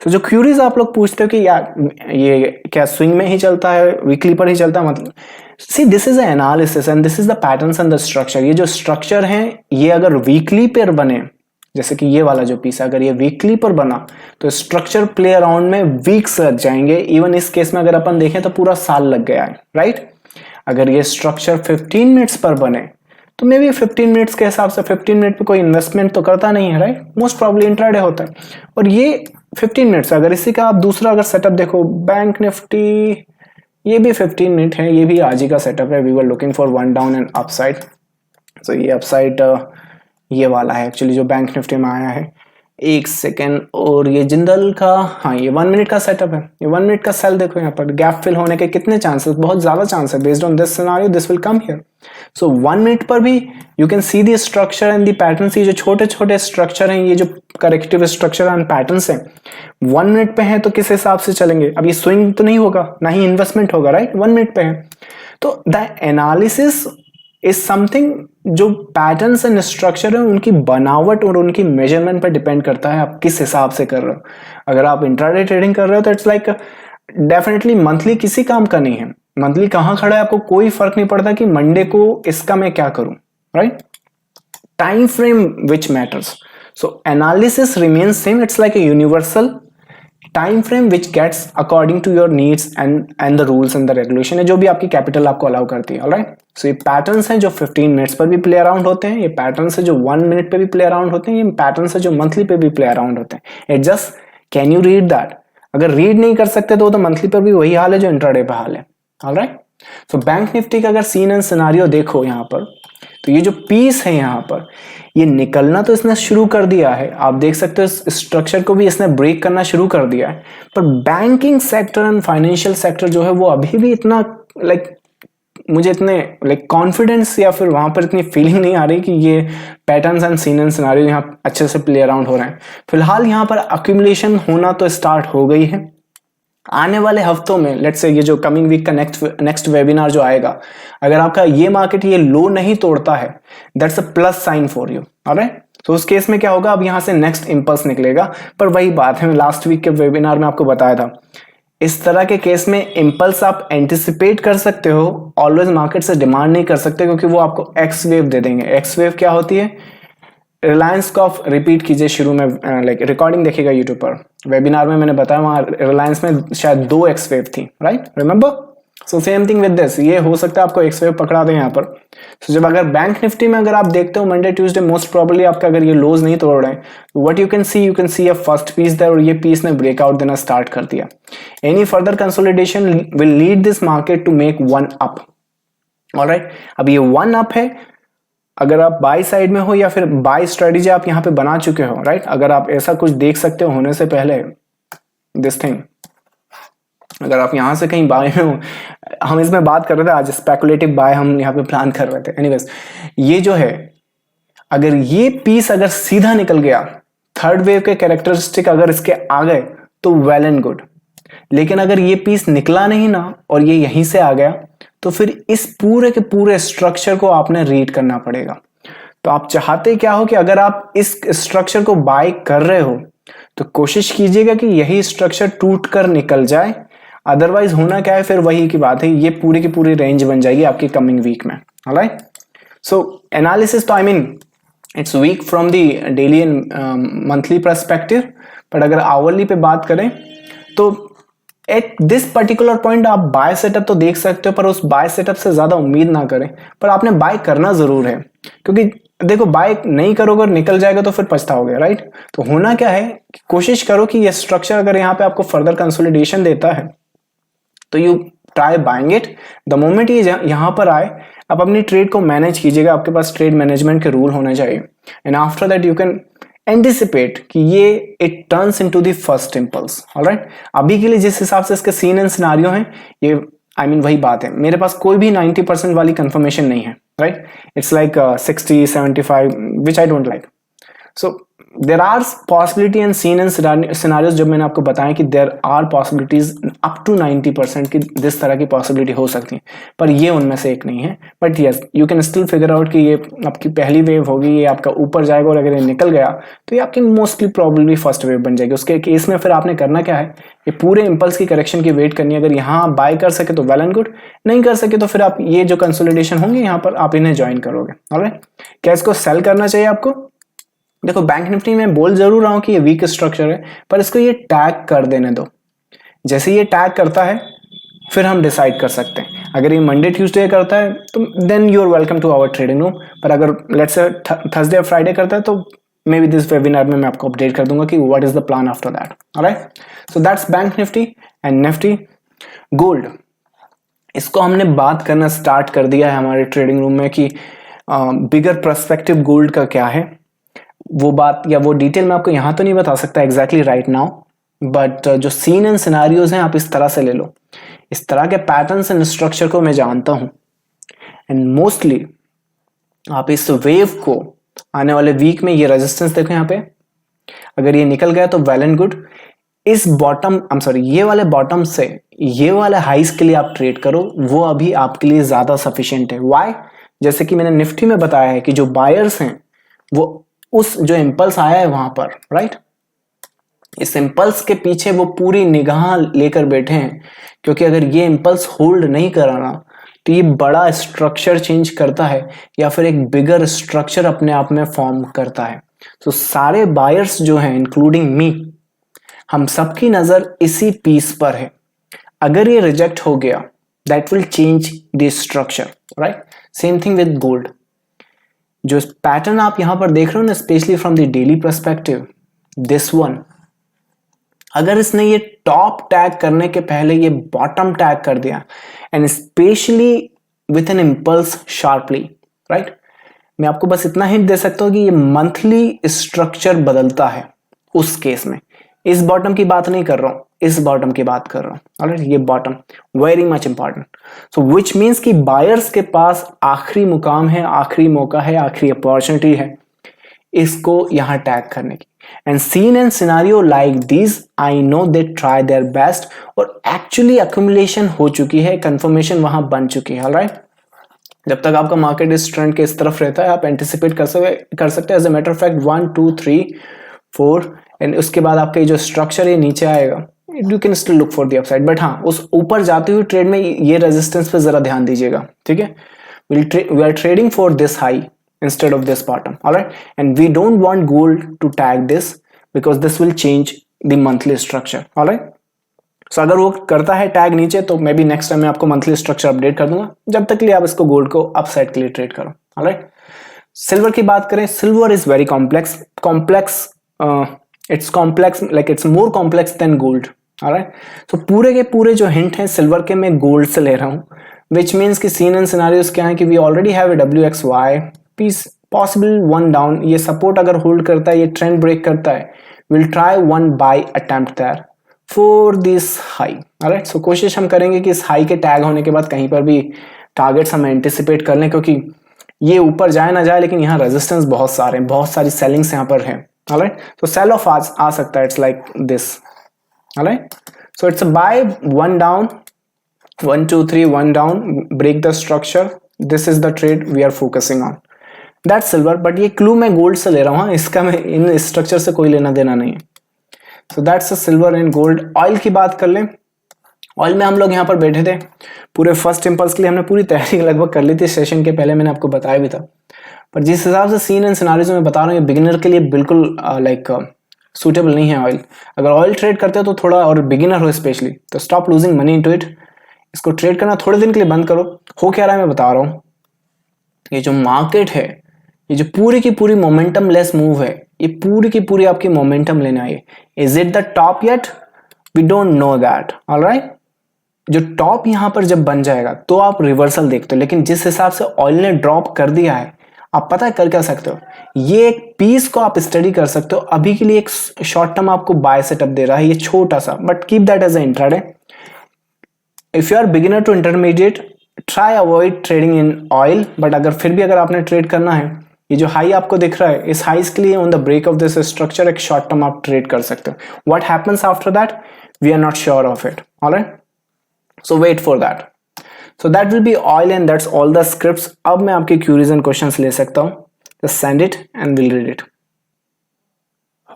तो जो क्यूरीज आप लोग पूछते हो कि यार ये क्या स्विंग में ही चलता है, वीकली पर ही चलता है, मतलब see this is analysis and this is the patterns and the structure. ये जो स्ट्रक्चर है ये अगर वीकली पर बने, जैसे कि ये वाला जो पीस है अगर ये वीकली पर बना तो स्ट्रक्चर प्ले अराउंड में वीक्स लग जाएंगे। इवन इस केस में अगर अपन देखें तो पूरा साल लग गया है, राइट। अगर ये स्ट्रक्चर 15 मिनट्स पर बने तो मे बी 15 मिनट्स के हिसाब से 15 मिनट पे कोई इन्वेस्टमेंट तो करता नहीं है, राइट, मोस्ट प्रॉब्ली इंट्राडे होता है। और ये 15 मिनट्स, अगर इसी का आप दूसरा अगर सेटअप देखो, बैंक निफ्टी, ये भी 15 मिनट है, ये भी आज ही का सेटअप है। We were looking for one down and upside, तो ये अपसाइड ये वाला है एक्चुअली जो बैंक निफ्टी में आया है। एक सेकेंड, और ये जिंदल का, हाँ ये 1 मिनट का सेटअप है। ये 1 मिनट का सेल देखो, यहाँ पर गैप फिल होने के कितने चांसेस, बहुत ज्यादा चांस है। Based on this scenario this will come here. So 1 minute पर भी you can see the structure and the patterns. ये जो छोटे छोटे स्ट्रक्चर हैं, ये जो करेक्टिव स्ट्रक्चर एंड पैटर्न्स हैं, 1 मिनट पे हैं तो किस हिसाब से चलेंगे। अब ये स्विंग तो नहीं होगा, ना ही इन्वेस्टमेंट होगा, राइट, 1 मिनट पे है। तो द एनालिसिस इज समथिंग जो पैटर्न्स एंड स्ट्रक्चर है उनकी बनावट और उनकी मेजरमेंट पर डिपेंड करता है आप किस हिसाब से कर रहे हो। अगर आप इंट्राडे ट्रेडिंग कर रहे हो तो इट्स लाइक डेफिनेटली मंथली किसी काम का नहीं है। मंथली कहां खड़ा है आपको कोई फर्क नहीं पड़ता कि मंडे को इसका मैं क्या करूं, right. Time frame which matters, so analysis remains same, it's like a universal time frame which gets according to your needs and the rules and the regulation है, जो भी आपकी कैपिटल आपको अलाउ करती है। ऑलराइट, सो ये पैटर्न्स हैं जो 15 मिनट्स पर भी प्ले अराउंड होते हैं, ये पैटर्न्स है जो 1 मिनट पे भी प्ले अराउंड होते हैं, ये पैटर्न्स है जो मंथली पे भी प्ले अराउंड होते हैं। It just can you read that. अगर रीड नहीं कर सकते तो मंथली पर भी वही हाल है जो इंट्राडे पे हाल है। ऑलराइट, सो बैंक निफ्टी का अगर सीन एंड सिनेरियो देखो यहाँ पर, तो ये जो पीस है यहाँ पर, ये निकलना तो इसने शुरू कर दिया है। आप देख सकते हो स्ट्रक्चर को भी इसने ब्रेक करना शुरू कर दिया है, पर banking sector and financial sector जो है वो अभी भी इतना मुझे इतने कॉन्फिडेंस या फिर वहां पर इतनी फीलिंग नहीं आ रही कि ये patterns and scene and scenario यहाँ अच्छे से प्ले अराउंड हो रहे हैं। फिलहाल यहाँ पर अक्यूमुलेशन होना तो स्टार्ट हो गई है। आने वाले हफ्तों में लेट्स से ये जो कमिंग वीक का नेक्स्ट वेबिनार जो आएगा, अगर आपका ये मार्केट ये लो नहीं तोड़ता है, that's a plus sign for you. Alright, तो उस केस में क्या होगा, अब यहां से नेक्स्ट इंपल्स निकलेगा। पर वही बात है, मैं लास्ट वीक के वेबिनार में आपको बताया था, इस तरह के केस में इंपल्स आप एंटिसिपेट कर सकते हो, ऑलवेज मार्केट से डिमांड नहीं कर सकते, क्योंकि वो आपको एक्स वेव दे देंगे। एक्स वेव क्या होती है, रिलायंस को आप रिपीट कीजिए शुरू में, रिकॉर्डिंग देखिएगा यूट्यूब पर, वेबिनार में मैंने बताया वहां रिलायंस में शायद 2 एक्स वेव थी, right, remember. So same thing with this, ये हो सकता है आपको एक्स वेव पकड़ा दे यहाँ पर। so, जब अगर बैंक निफ्टी में अगर आप देखते हो मंडे ट्यूसडे मोस्ट प्रोबेबली आपका अगर ये लोज नहीं तोड़ रहे हैं, what you can see a first piece there, और ये पीस ने ब्रेकआउट देना स्टार्ट कर दिया। Any further consolidation will lead this market to make one up. Alright, अब ये वन अप है, अगर आप बाय साइड में हो या फिर बाय स्ट्रेटेजी आप यहाँ पे बना चुके हो, राइट, अगर आप ऐसा कुछ देख सकते हो होने से पहले दिस थिंग, अगर आप यहां से कहीं बाय में हो, हम इसमें बात कर रहे थे आज स्पेकुलेटिव बाय हम यहाँ पे प्लान कर रहे थे। एनीवेज, ये जो है अगर ये पीस अगर सीधा निकल गया, थर्ड वेव के कैरेक्टरिस्टिक अगर इसके आ गए तो वेल एंड गुड, लेकिन अगर ये पीस निकला नहीं ना और ये यहीं से आ गया तो फिर इस पूरे के पूरे स्ट्रक्चर को आपने रीड करना पड़ेगा। तो आप चाहते क्या हो कि अगर आप इस स्ट्रक्चर को बाय कर रहे हो तो कोशिश कीजिएगा कि यही स्ट्रक्चर टूट कर निकल जाए, अदरवाइज होना क्या है, फिर वही की बात है, ये पूरी की पूरी रेंज बन जाएगी आपकी कमिंग वीक में। ऑलराइट, सो एनालिसिस तो I mean it's week from the daily and monthly perspective, but अगर आवरली पे बात करें तो एट दिस पर्टिकुलर पॉइंट आप बाय सेटअप तो देख सकते हो, पर उस बाय सेटअप से ज्यादा उम्मीद ना करें, पर आपने बाय करना जरूर है, क्योंकि देखो बाय नहीं करोगे और निकल जाएगा तो फिर पछताओगे, राइट। तो होना क्या है कि कोशिश करो कि ये स्ट्रक्चर अगर यहाँ पे आपको फर्दर कंसोलिडेशन देता है तो you try buying it. The moment ये यहाँ पर आए, आप अपनी ट्रेड को मैनेज कीजिएगा, आपके पास ट्रेड मैनेजमेंट के रूल होने चाहिए, and after that you can anticipate कि ये it turns into the first impulse. Alright, अभी के लिए जिस हिसाब से इसके सीन एंड सिनेरियो हैं, ये आई मीन वही बात है, मेरे पास कोई भी 90% वाली कंफर्मेशन नहीं है, right, it's like 60-75 which I don't like. So there are possibility and scene and scenarios, जब मैंने आपको बताया कि there are possibilities up to 90% की जिस तरह की पॉसिबिलिटी हो सकती है, पर ये उनमें से एक नहीं है. But yes, you can still figure out कि ये आपकी पहली वेव होगी, ये आपका ऊपर जाएगा और अगर ये निकल गया तो ये आपकी मोस्टली प्रॉब्लली फर्स्ट वेव बन जाएगी. उसके केस में फिर आपने करना क्या है, ये पूरे इंपल्स की करेक्शन की वेट करनी है. अगर यहाँ बाय कर सके तो वेल एंड गुड, नहीं कर सके तो फिर आप ये जो कंसोलिडेशन होंगे यहाँ पर आप इन्हें ज्वाइन करोगे. ऑलराइट, क्या इसको सेल करना चाहिए आपको? देखो, बैंक निफ्टी में बोल जरूर रहा हूं कि ये वीक स्ट्रक्चर है, पर इसको ये टैग कर देने दो. जैसे ये टैग करता है फिर हम डिसाइड कर सकते हैं. अगर ये मंडे ट्यूसडे करता है तो then you are welcome to our trading room. पर अगर लेट्स से थर्सडे और फ्राइडे करता है तो मे बी दिस वेबिनार में मैं आपको अपडेट कर दूंगा कि what is the plan after that. Alright, so that's bank Nifty and Nifty. Gold, इसको हमने बात करना स्टार्ट कर दिया है हमारे ट्रेडिंग रूम में कि बिगर पर्सपेक्टिव गोल्ड का क्या है. वो बात या वो डिटेल मैं आपको यहां तो नहीं बता सकता एग्जैक्टली राइट नाउ, बट जो सीन एंड सिनारियोज हैं आप इस तरह से ले लो. इस तरह के पैटर्न्स एंड स्ट्रक्चर को मैं जानता हूं एंड मोस्टली आप इस वेव को आने वाले वीक में, ये रेजिस्टेंस देखो यहाँ पे, अगर ये निकल गया तो वेल एंड गुड. इस बॉटम ये वाले बॉटम से ये वाले हाइस के लिए आप ट्रेड करो, वो अभी आपके लिए ज्यादा सफिशिएंट है. व्हाई? जैसे कि मैंने निफ्टी में बताया है कि जो बायर्स हैं वो उस जो इंपल्स आया है वहां पर, राइट, इस इंपल्स के पीछे वो पूरी निगाह लेकर बैठे हैं. क्योंकि अगर ये इंपल्स होल्ड नहीं कराना तो ये बड़ा स्ट्रक्चर चेंज करता है या फिर एक बिगर स्ट्रक्चर अपने आप में फॉर्म करता है. तो सारे बायर्स जो हैं इंक्लूडिंग मी, हम सबकी नजर इसी पीस पर है. अगर ये रिजेक्ट हो गया that will change the structure, right. Same thing with gold. जो पैटर्न आप यहां पर देख रहे हो ना, specially from the daily perspective, this one, अगर इसने ये टॉप टैग करने के पहले ये बॉटम टैग कर दिया and specially with an impulse sharply, right, मैं आपको बस इतना हिंट दे सकता हूं कि ये मंथली स्ट्रक्चर बदलता है. उस केस में इस बॉटम की बात नहीं कर रहा हूं, इस बॉटम की बात कर रहा हूं. ऑलराइट, ये बॉटम वेरी मच इंपॉर्टेंट. सो विच मीन्स कि बायर्स के पास आखिरी मुकाम है, आखिरी मौका है, आखिरी अपॉर्चुनिटी है इसको यहां टैग करने की. And scene and scenario like this, I know they try their best और एक्चुअली अक्यूमुलेशन हो चुकी है, कंफर्मेशन वहां बन चुकी है. ऑलराइट, जब तक आपका मार्केट इस ट्रेंड के इस तरफ रहता है आप एंटिसिपेट कर सकते हैं. As a matter of fact 1 2 3 4 and उसके बाद आपका ये जो स्ट्रक्चर है नीचे आएगा, you can still look for the upside. But हाँ, उस ऊपर जाते हुए ट्रेड में ये रेजिस्टेंस पे जरा ध्यान दीजिएगा. ठीक है, we are trading for this high instead of this bottom. All right, and we don't want gold to tag this because this will change the monthly structure. All right, so अगर वो करता है टैग नीचे तो may be next time मैं आपको monthly structure update कर दूंगा. जब तक के लिए आप इसको गोल्ड को अपसाइड के लिए ट्रेड करो. All right, सिल्वर की बात करें, silver is very complex. It's complex, like it's more complex than gold. Alright, so पूरे के पूरे जो हिंट हैं सिल्वर के मैं गोल्ड से ले रहा हूं, विच मीन्स कि सीन एंड सिनारियोस क्या है कि we already have a WXY piece, possible one down. ये सपोर्ट अगर होल्ड करता है, ये ट्रेंड ब्रेक करता है, will try one by attempt there for this high. Alright, so कोशिश हम करेंगे कि इस हाई के टैग होने के बाद कहीं पर भी टारगेट्स हम एंटिसिपेट कर लें, क्योंकि ये ऊपर जाए ना जाए लेकिन यहाँ रेजिस्टेंस बहुत सारे हैं, बहुत सारी सेलिंग्स यहाँ पर है. ऑलराइट, सो सेल ऑफ आ सकता है. It's like this. Alright, so it's a buy, one down, 1 2 3 1 down, break the structure. This is the trade we are focusing on. That's silver. But ये क्लू मैं gold से ले रहा हूँ, इसका मैं इन स्ट्रक्चर से कोई लेना देना नहीं है. सो that's a silver and gold. Oil की बात कर लें, ऑयल में हम लोग यहाँ पर बैठे थे, पूरे फर्स्ट इंपल्स के लिए हमने पूरी तैयारी लगभग कर ली थी सेशन के पहले, मैंने आपको बताया भी था. पर जिस हिसाब से सीन एंड सिनारियोज में बता रहा हूँ, ये बिगिनर के लिए बिल्कुल लाइक सूटेबल नहीं है ऑयल. अगर ऑयल ट्रेड करते हो तो थोड़ा, और बिगिनर हो स्पेशली, तो stop losing money into it. इसको ट्रेड करना थोड़े दिन के लिए बंद करो. हो क्या रहा है मैं बता रहा हूँ. ये जो मार्केट है, ये जो पूरी की पूरी मोमेंटम लेस मूव है, ये पूरी की पूरी आपकी मोमेंटम लेना है. Is it the top yet? We don't know that. Alright, जो टॉप यहां पर जब बन जाएगा तो आप रिवर्सल देखते हो, लेकिन जिस हिसाब से ऑयल ने ड्रॉप कर दिया है, आप पता है कर क्या सकते हो, ये एक पीस को आप स्टडी कर सकते हो. अभी के लिए एक शॉर्ट टर्म आपको बाय सेटअप दे रहा है, ये छोटा सा, but keep that as a intraday. If you are beginner to intermediate, try avoid trading in oil. But अगर फिर भी अगर आपने ट्रेड करना है ये जो हाई आपको दिख रहा है, इस हाइस के लिए on the break of this structure एक शॉर्ट टर्म आप ट्रेड कर सकते हो. What happens after that we are not sure of it. Alright, so wait for that. So that will be all and that's all the scripts. अब मैं आपके queries and questions ले सकता हूं. Just send it and will read it.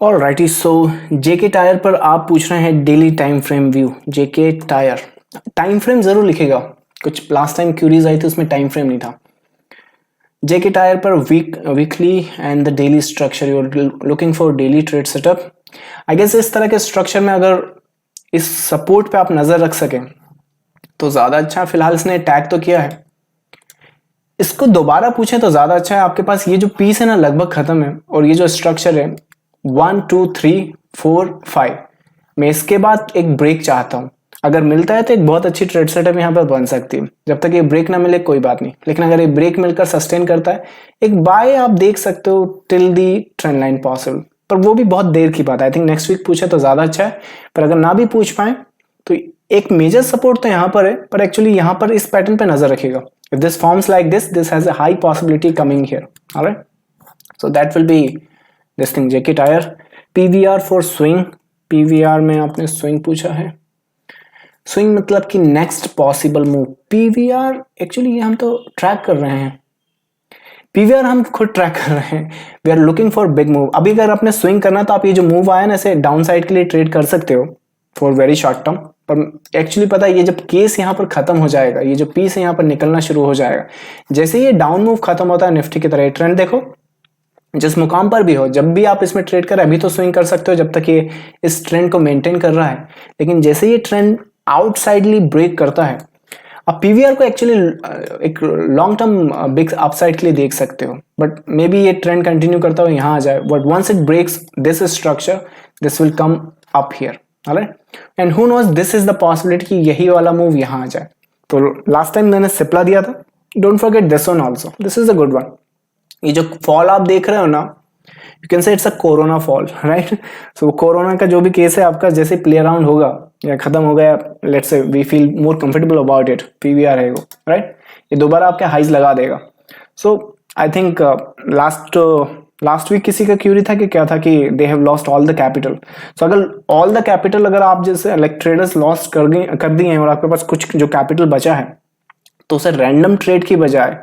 Alrighty, so JK tyre पर आप पूछ रहे हैं daily time frame view. JK tyre time frame जरूर लिखेगा, कुछ लास्ट टाइम क्यूरीज आई थी उसमें टाइम फ्रेम नहीं था. जेके टायर पर weekly and the daily structure, you are looking for daily trade setup. I guess इस तरह के स्ट्रक्चर में अगर इस सपोर्ट पे आप नजर रख सकें तो ज्यादा अच्छा. फिलहाल इसने टैग तो किया है, इसको दोबारा पूछें तो ज्यादा अच्छा है. आपके पास ये जो पीस है ना लगभग खत्म है, और ये जो स्ट्रक्चर है 1 2 3 4 5, मैं इसके बाद एक ब्रेक चाहता हूं. अगर मिलता है तो एक बहुत अच्छी ट्रेड सेटअप यहाँ पर बन सकती है. जब तक ये ब्रेक ना मिले कोई बात नहीं, लेकिन अगर ये ब्रेक मिलकर सस्टेन करता है, एक बाय आप देख सकते हो till the trend line possible. पर वो भी बहुत देर की बात है. आई थिंक नेक्स्ट वीक पूछे तो ज्यादा अच्छा है. पर अगर ना भी पूछ पाए तो एक मेजर सपोर्ट तो यहाँ पर है, पर एक्चुअली यहाँ पर इस पैटर्न पे नजर रखेगा. If this forms like this has a high possibility coming here. Alright, so that will B this thing. JK tyre. PVR for swing. PVR में आपने स्विंग पूछा है. स्विंग मतलब कि next possible move. PVR actually ये हम तो track कर रहे हैं. पीवीआर हम खुद ट्रैक कर रहे हैं. We are looking for big move. अभी अगर आपने स्विंग करना तो आप ये जो मूव आया ना इसे डाउन साइड के लिए ट्रेड कर सकते हो फॉर वेरी शॉर्ट टर्म. पर एक्चुअली पता है ये जब केस यहाँ पर खत्म हो जाएगा, ये जो पीस है यहाँ पर निकलना शुरू हो जाएगा. जैसे ये डाउन मूव खत्म होता है निफ्टी की तरह, ट्रेंड देखो जिस मुकाम पर भी हो, जब भी आप इसमें ट्रेड करें, अभी तो स्विंग कर सकते हो जब तक ये इस ट्रेंड को मेंटेन कर रहा है, लेकिन जैसे ये ट्रेंड आउटसाइडली ब्रेक करता है, आप पीवीआर को एक्चुअली एक लॉन्ग टर्म बिग अपसाइड के लिए देख सकते हो. बट मे बी ये ट्रेंड कंटिन्यू करता हो यहाँ आ जाए, but once it breaks this structure this will come up here. Alright, and who knows this is the possibility कि यही वाला मूव यहाँ आ जाए. तो लास्ट टाइम मैंने सिप्ला दिया था, don't forget this one also. This is a good one. ये जो फॉल आप देख रहे हो ना, यू कैन से it's a corona fall. Right, so corona का जो भी केस है आपका जैसे प्ले अराउंड होगा या खत्म हो गया, let's say we feel more comfortable about it, PVR है वो. राइट, ये दोबारा आपके हाइज लगा देगा. So I think last week किसी का क्यूरी था कि क्या था कि they have lost all the capital. So अगर ऑल द कैपिटल अगर आप जैसे लाइक ट्रेडर्स लॉस कर दिए हैं और आपके पास कुछ जो कैपिटल बचा है, तो उसे रैंडम ट्रेड की बजाय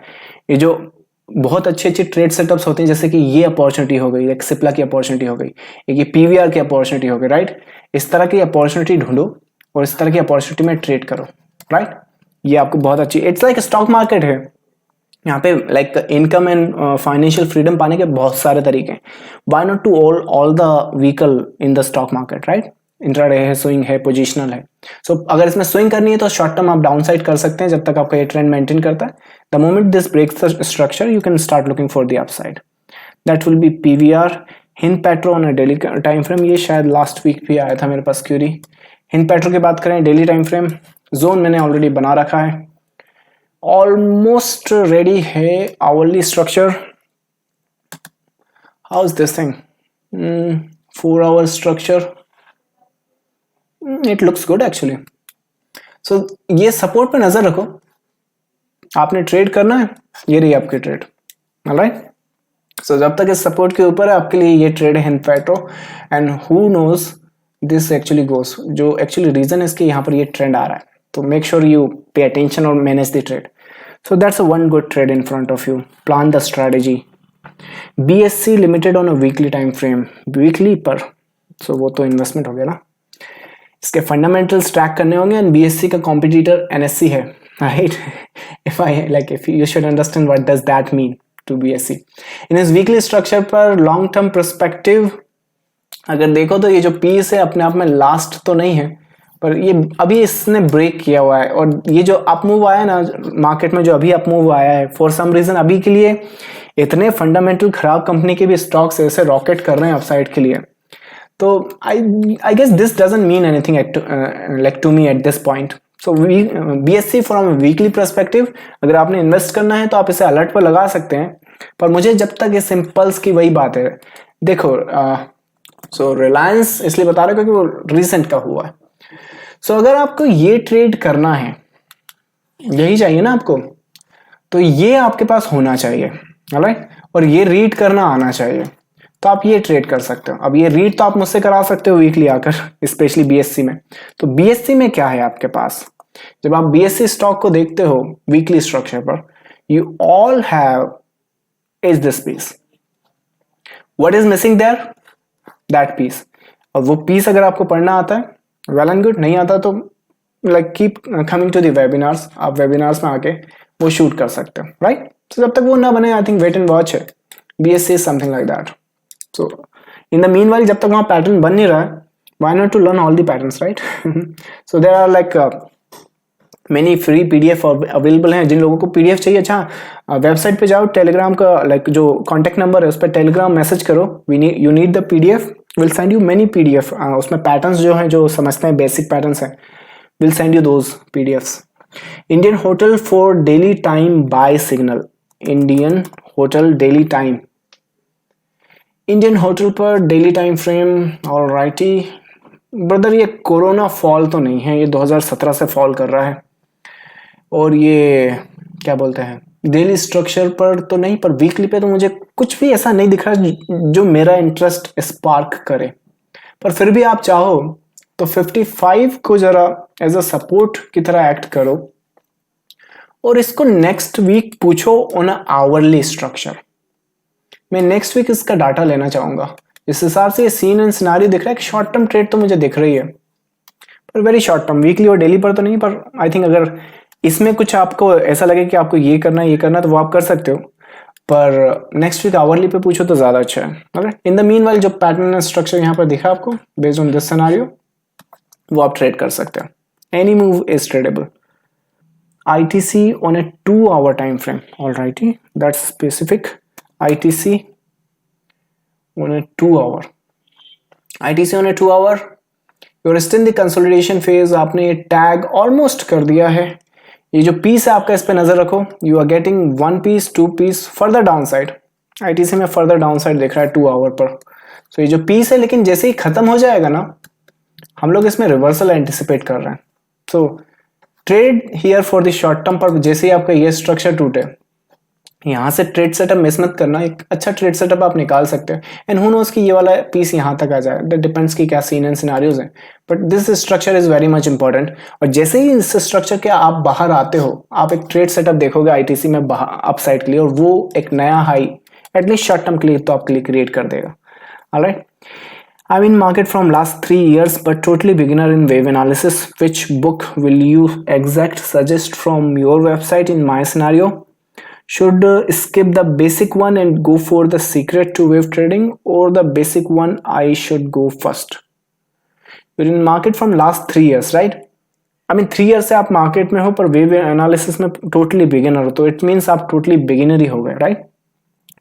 ये जो बहुत अच्छे अच्छे ट्रेड सेटअप्स होते हैं, जैसे कि ये अपॉर्चुनिटी हो गई, एक सिप्ला की अपॉर्चुनिटी हो गई, एक ये पीवीआर की अपॉर्चुनिटी हो गई. राइट, इस तरह की अपॉर्चुनिटी ढूंढो और इस तरह की अपॉर्चुनिटी में ट्रेड करो. राइट, ये आपको बहुत अच्छी, इट्स लाइक स्टॉक मार्केट है. यहाँ पे like income and financial freedom पाने के बहुत सारे तरीके हैं. Why not to all the vehicle in the stock market. Right, intraday है, स्विंग है, पोजिशनल है. सो अगर इसमें स्विंग करनी है तो शॉर्ट टर्म आप डाउन साइड कर सकते हैं जब तक आपका ये ट्रेंड मेंटेन करता है. The moment this breaks the structure you can start looking for the upside. That will be PVR. Hindpetro on a daily time frame. ये शायद लास्ट वीक भी आया था मेरे पास क्यूरी. हिंदपेट्रो की बात करें डेली टाइम फ्रेम, जोन मैंने ऑलरेडी बना रखा है, ऑलमोस्ट रेडी है. Hourly structure, how is this thing, 4 hour structure, it looks good actually. So ये सपोर्ट पे नजर रखो. आपने ट्रेड करना है, ये रही आपकी ट्रेड. ऑलराइट, सो जब तक इस सपोर्ट के ऊपर है आपके लिए ये ट्रेड है Hindpetro. And who knows this actually goes, जो एक्चुअली रीजन है इसके यहाँ पर ये ट्रेंड आ रहा है. तो make sure you pay attention और manage the trade. So that's a one good trade in front of you. Plan the strategy. BSE limited on a weekly time frame, weekly पर, सो वो तो investment हो गया ना. इसके fundamentals track करने होंगे. एंड BSE का कॉम्पिटिटर NSE है. Right, if you should understand what does that mean to BSE. इन इस वीकली स्ट्रक्चर पर लॉन्ग टर्म परस्पेक्टिव अगर देखो तो ये जो पीस है अपने आप में लास्ट तो नहीं है, पर ये अभी इसने ब्रेक किया हुआ है. और ये जो अप मूव आया ना मार्केट में, जो अभी अप मूव आया है, फॉर सम रीजन अभी के लिए इतने फंडामेंटल खराब कंपनी के भी स्टॉक्स ऐसे रॉकेट कर रहे हैं अपसाइड के लिए. तो I guess this doesn't mean anything like to me at this point. So BSE from weekly perspective अगर आपने इन्वेस्ट करना है तो आप इसे अलर्ट पर लगा सकते हैं. पर मुझे जब तक ये सिंपल्स की वही बात है, देखो सो रिलायंस इसलिए बता रहा हूँ क्योंकि वो रिसेंट का हुआ है. सो अगर आपको ये ट्रेड करना है, यही चाहिए ना आपको, तो ये आपके पास होना चाहिए. ऑलराइट, और ये रीड करना आना चाहिए, तो आप ये ट्रेड कर सकते हो। अब ये रीड तो आप मुझसे करा सकते हो वीकली आकर, स्पेशली बीएससी में। तो बीएससी में क्या है आपके पास, जब आप बीएससी स्टॉक को देखते हो वीकली स्ट्रक्चर पर, you all have is this piece. What is missing there, that piece. और वो पीस अगर आपको पढ़ना आता है वेल एंड गुड, नहीं आता तो like keep coming to the webinars, आप वेबिनार्स में आके वो शूट कर सकते हो, राइट। तो जब तक वो ना बने, I think wait and watch है, BSC is something like that. So in the meanwhile, जब तक वहां पैटर्न बन नहीं रहा है, why not to learn all the patterns, right? So there are like many free PDF available हैं। जिन लोगों को PDF चाहिए, अच्छा वेबसाइट पे जाओ, टेलीग्राम का लाइक जो कॉन्टेक्ट नंबर है उस पर टेलीग्राम मैसेज करो, you need the PDF, will send you many PDF। उसमें पैटर्न्स जो हैं, जो समझते हैं बेसिक पैटर्न्स हैं, will send you those PDFs। Indian Hotel for daily time buy signal, Indian Hotel daily time, Indian Hotel पर daily time frame. Alrighty brother, ये कोरोना फॉल तो नहीं है, ये 2017 से फॉल कर रहा है। और ये क्या बोलते हैं, डेली स्ट्रक्चर पर तो नहीं, पर वीकली पे तो मुझे कुछ भी ऐसा नहीं दिख रहा जो मेरा इंटरेस्ट स्पार्क करे। पर फिर भी आप चाहो तो 55 को जरा एज अ सपोर्ट की तरह एक्ट करो, और इसको नेक्स्ट वीक पूछो ऑन अ आवरली स्ट्रक्चर। मैं नेक्स्ट वीक इसका डाटा लेना चाहूंगा। इस हिसाब से ये सीन एंड सिनारियो दिख रहा है कि शॉर्ट टर्म ट्रेड तो मुझे दिख रही है, पर वेरी शॉर्ट टर्म, वीकली और डेली पर तो नहीं। पर आई थिंक अगर इसमें कुछ आपको ऐसा लगे कि आपको ये करना है, ये करना है, तो वो आप कर सकते हो। पर नेक्स्ट वीक आवरली पे पूछो तो ज्यादा अच्छा है। ऑलराइट, इन द मीनवाइल जो पैटर्न एंड स्ट्रक्चर यहाँ पर दिखा आपको बेस्ड ऑन दिस सिनेरियो, वो आप ट्रेड कर सकते हो। Any move is tradable. ITC on a 2-hour time frame, alrighty, that's specific. ITC on a 2-hour, ITC on a 2-hour, you're still in the consolidation phase। आपने ये tag almost कर दिया है। ये जो पीस है आपका, इस पे नजर रखो, you are getting 1 piece 2 piece further downside. ITC में फर्दर डाउन साइड दिख रहा है 2 आवर पर। सो ये जो पीस है, लेकिन जैसे ही खत्म हो जाएगा ना, हम लोग इसमें रिवर्सल एंटिसिपेट कर रहे हैं। So trade here for the short term, पर जैसे ही आपका ये स्ट्रक्चर टूटे, यहाँ से ट्रेड सेटअप मिस मत करना, एक अच्छा ट्रेड सेटअप आप निकाल सकते हो। एंड हु नोस कि ये वाला पीस यहाँ तक आ जाए, दैट डिपेंड्स कि क्या सीन एंड सिनेरियोज हैं, but this structure is very much important. और जैसे ही इस स्ट्रक्चर के आप बाहर आते हो, आप एक ट्रेड सेटअप देखोगे ITC में अपसाइड के लिए, और वो एक नया हाई एटलीस्ट शॉर्ट टर्म के लिए तो आपके लिए क्रिएट कर देगा। Alright, I'm in market from last 3 years but totally beginner in wave analysis. Which book will you exact suggest from your website in my scenario? Should skip the basic one and go for the secret to wave trading, or the basic one I should go first? You're in market from last 3 years, right? I mean 3 years से आप market में हो, पर wave analysis में totally beginner हो, तो it means आप totally beginner ही हो गए, right?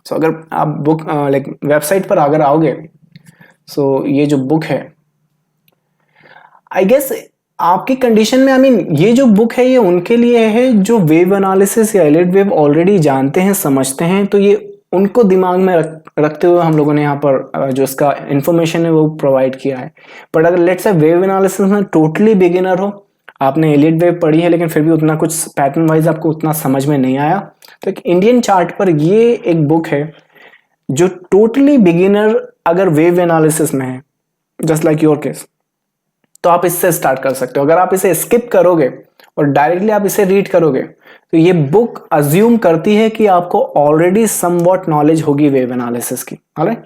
So अगर आप book like website पर अगर आओगे, सो ये जो बुक है, आई गेस आपकी कंडीशन में, आई मीन ये जो बुक है ये उनके लिए है जो वेव एनालिसिस या एलिट वेव ऑलरेडी जानते हैं, समझते हैं। तो ये उनको दिमाग में रखते हुए हम लोगों ने यहाँ पर जो इसका इंफॉर्मेशन है वो प्रोवाइड किया है। बट अगर लेट्स से वेव एनालिसिस में टोटली बिगिनर हो, आपने एलिट वेव पढ़ी है लेकिन फिर भी उतना कुछ पैटर्न वाइज आपको उतना समझ में नहीं आया, तो एक इंडियन चार्ट पर ये एक बुक है जो टोटली बिगिनर अगर वेव एनालिसिस में है, जस्ट लाइक योर केस, तो आप इससे स्टार्ट कर सकते हो। अगर आप इसे स्किप करोगे और डायरेक्टली आप इसे रीड करोगे, तो ये बुक अज्यूम करती है कि आपको ऑलरेडी समवॉट नॉलेज होगी वेव एनालिसिस की। ऑलराइट,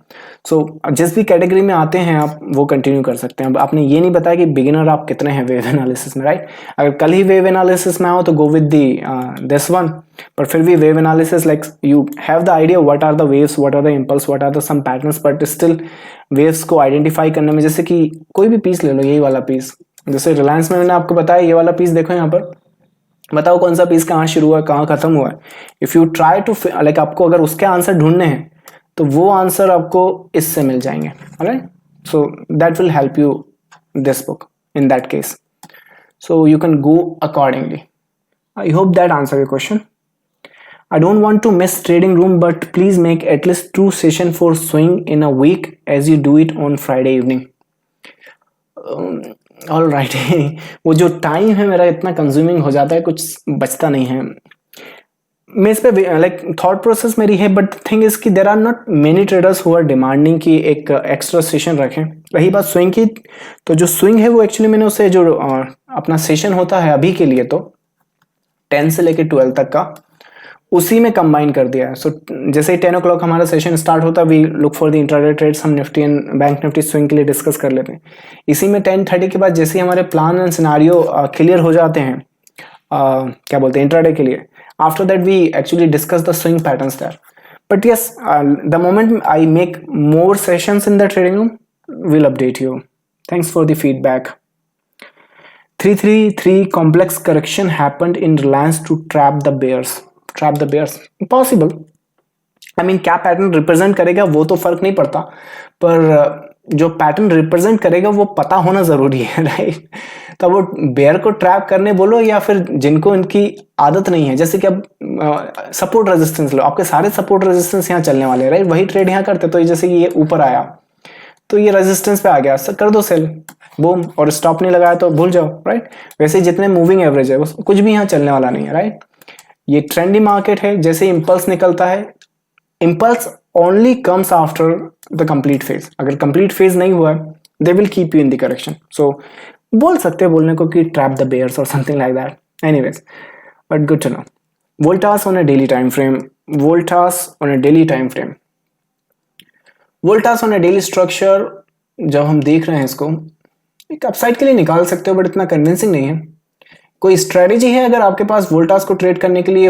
सो जिस भी कैटेगरी में आते हैं आप वो कंटिन्यू कर सकते हैं। अब आपने ये नहीं बताया कि बिगिनर आप कितने हैं वेव एनालिसिस में, राइट? अगर कल ही वेव एनालिसिस में आओ तो गो विद दिस वन, पर फिर भी wave analysis like you have the idea what are the waves, what are the impulse, what are the sum patterns, but still waves को आइडेंटिफाई करने में, जैसे कि कोई भी पीस ले लो, यही वाला पीस, जैसे रिलायंस में मैंने आपको बताया ये वाला पीस देखो, यहाँ पर बताओ कौन सा पीस कहाँ शुरू हुआ, कहाँ खत्म हुआ है। If you try to like, आपको अगर उसके आंसर ढूंढने हैं तो वो आंसर आपको इससे मिल जाएंगे। Alright, so that will help you this book in that case, so you can go accordingly. I hope that answer your question. I don't want to miss trading room, but please make at least 2 session for swing in a week as you do it on Friday evening. All right, वो जो time है मेरा इतना consuming हो जाता है, कुछ बचता नहीं है। मैं इस पे लाइक थॉट प्रोसेस मेरी है, बट थिंग इज कि there are not many traders who are demanding कि एक एक्स्ट्रा सेशन रखें। रही बात स्विंग की, तो जो स्विंग है वो एक्चुअली मैंने उसे जो अपना सेशन होता है अभी के लिए तो 10 से लेके 12 तक का उसी में कंबाइन कर दिया है। सो जैसे ही 10 o'clock हमारा सेशन स्टार्ट होता है, we look for the intraday trades, हम Nifty and bank Nifty swing के लिए डिस्कस कर लेते हैं। इसी में 10:30 के बाद जैसे ही हमारे प्लान एंड सिनारियो क्लियर हो जाते हैं, क्या बोलते हैं, इंट्राडे के लिए, after that we actually discuss the swing patterns there. But yes, the moment I make more sessions in the trading room, we'll update you. Thanks for the feedback. 333 complex correction happened in Reliance to trap the bears. Trap the bears, impossible. I mean, क्या pattern represent करेगा वो तो फर्क नहीं पड़ता, पर जो pattern represent करेगा वो पता होना जरूरी है, राइट? तो वो बेयर को ट्रैप करने बोलो या फिर जिनको इनकी आदत नहीं है, जैसे कि अब सपोर्ट रेजिस्टेंस लो, आपके सारे सपोर्ट रेजिस्टेंस यहाँ चलने वाले हैं, राइट? वही ट्रेड यहाँ करते, तो जैसे कि ये ऊपर आया तो ये रेजिस्टेंस पे आ गया, कर दो सेल, बूम, और स्टॉप नहीं लगाया तो भूल जाओ, राइट? वैसे ही जितने मूविंग एवरेज है कुछ भी यहाँ चलने वाला नहीं है, राइट? ये ट्रेंडी मार्केट है, जैसे इंपल्स निकलता है, impulse only comes after the complete phase. अगर complete phase नहीं हुआ है, they will keep you in the correction. So बोल सकते हैं बोलने को कि trap the bears or something like that. Anyways, but good to know. Voltas on a daily time frame. Voltas on a daily time frame. Voltas on a daily structure, जब हम देख रहे हैं इसको, एक अपसाइड के लिए निकाल सकते हो, बट इतना कन्विंसिंग नहीं है। कोई स्ट्रेटेजी है अगर आपके पास वोल्टास को ट्रेड करने के लिए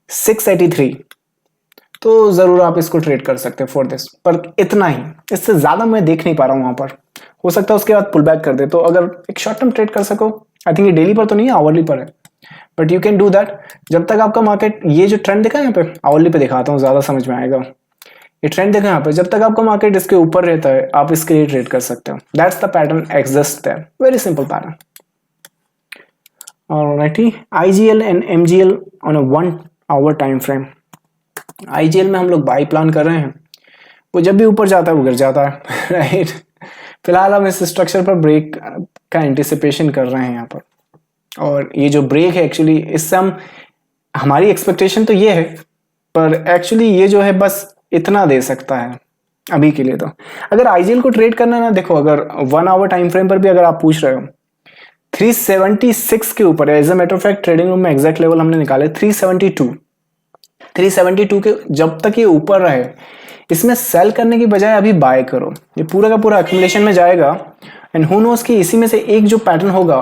683, तो जरूर आप इसको ट्रेड कर सकते हैं फॉर दिस, पर इतना ही, इससे ज्यादा मैं देख नहीं पा रहा हूं वहां पर। हो सकता है उसके बाद पुल बैक कर दे, तो अगर एक शॉर्ट टर्म ट्रेड कर सको, आई थिंक ये डेली पर तो नहीं है, आवरली पर है, but you can do that. जब तक आपका मार्केट, ये जो ट्रेंड दिखा है यहाँ पे, आवरली पे दिखाता हूँ, ज्यादा समझ में आएगा। ये ट्रेंड देखा यहाँ पे, जब तक आपका मार्केट इसके ऊपर रहता है आप इसके लिए ट्रेड कर सकते हो। That's the pattern exist there, very simple pattern. Alrighty, IGL and MGL on a 1 hour time frame. IGL में हम लोग बाई प्लान कर रहे हैं, वो जब भी ऊपर जाता है वो गिर जाता है, राइट? फिलहाल हम इस स्ट्रक्चर पर ब्रेक का एंटिसिपेशन कर रहे हैं यहाँ पर, और ये जो ब्रेक है एक्चुअली, इससे हमारी एक्सपेक्टेशन तो ये है, पर एक्चुअली ये जो है बस इतना दे सकता है अभी के लिए। तो अगर IGL को ट्रेड करना ना, देखो अगर 1 hour टाइम फ्रेम पर भी अगर आप पूछ रहे हो, 376 के ऊपर है। As a matter of fact trading room में एग्जैक्ट लेवल हमने निकाले 372 के, जब तक ये ऊपर रहे इसमें सेल करने की बजाय अभी बाय करो। ये पूरा का पूरा एक्यूमुलेशन में जाएगा, एंड हु नोस कि इसी में से एक जो पैटर्न होगा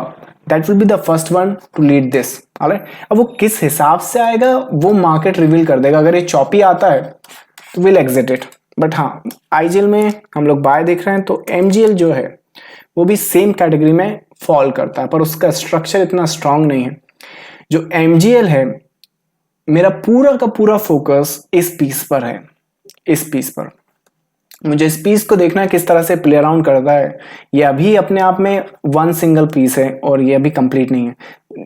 that will be the first one two lead this. Alright, अब वो किस हिसाब से आएगा वो मार्केट रिवील कर देगा। अगर ये चॉपी आता है तो विल एग्जिट इट, बट हाँ IGL में हम लोग बाय देख रहे हैं, तो MGL जो है वो भी सेम कैटेगरी में फॉल करता है, पर उसका स्ट्रक्चर इतना स्ट्रांग नहीं है। जो MGL है, मेरा पूरा का पूरा फोकस इस पीस पर है, इस पीस पर। मुझे इस पीस को देखना है किस तरह से प्ले अराउंड करता है। ये अभी अपने आप में वन सिंगल पीस है और ये अभी कंप्लीट नहीं है।